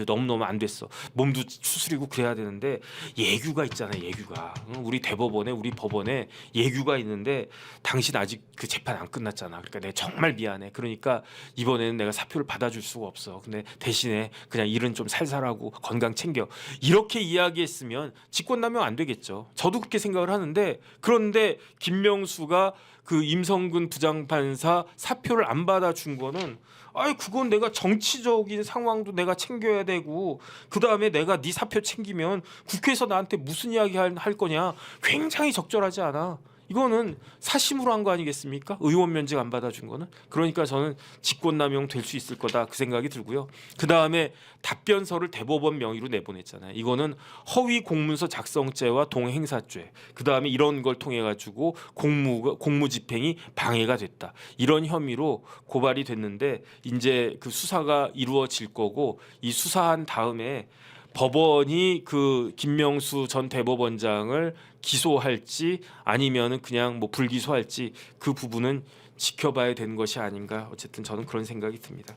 너무너무 안 됐어. 몸도 추스리고 그래야 되는데 예규가 있잖아요. 예규가. 우리 대법원에 우리 법원에 예규가 있는데 당신 아직 그 재판 안 끝났잖아. 그러니까 내가 정말 미안해. 그러니까 이번에는 내가 사표를 받아줄 수가 없어. 근데 대신에 그냥 일은 좀 살살하고 건강 챙겨. 이렇게 이야기했으면 직권남용 안 되겠죠. 저도 그렇게 생각을 하는데 그런데 김명수가 그 임성근 부장판사 사표를 안 받아준 거는 아이 그건 내가 정치적인 상황도 내가 챙겨야 되고 그 다음에 내가 네 사표 챙기면 국회에서 나한테 무슨 이야기 할 거냐 굉장히 적절하지 않아. 이거는 사심으로 한 거 아니겠습니까? 의원 면직 안 받아준 거는. 그러니까 저는 직권남용 될 수 있을 거다 그 생각이 들고요. 그 다음에 답변서를 대법원 명의로 내보냈잖아요. 이거는 허위 공문서 작성죄와 동행사죄. 그 다음에 이런 걸 통해 가지고 공무 집행이 방해가 됐다. 이런 혐의로 고발이 됐는데 이제 그 수사가 이루어질 거고 이 수사한 다음에 법원이 그 김명수 전 대법원장을 기소할지 아니면은 그냥 뭐 불기소할지 그 부분은 지켜봐야 되는 것이 아닌가. 어쨌든 저는 그런 생각이 듭니다.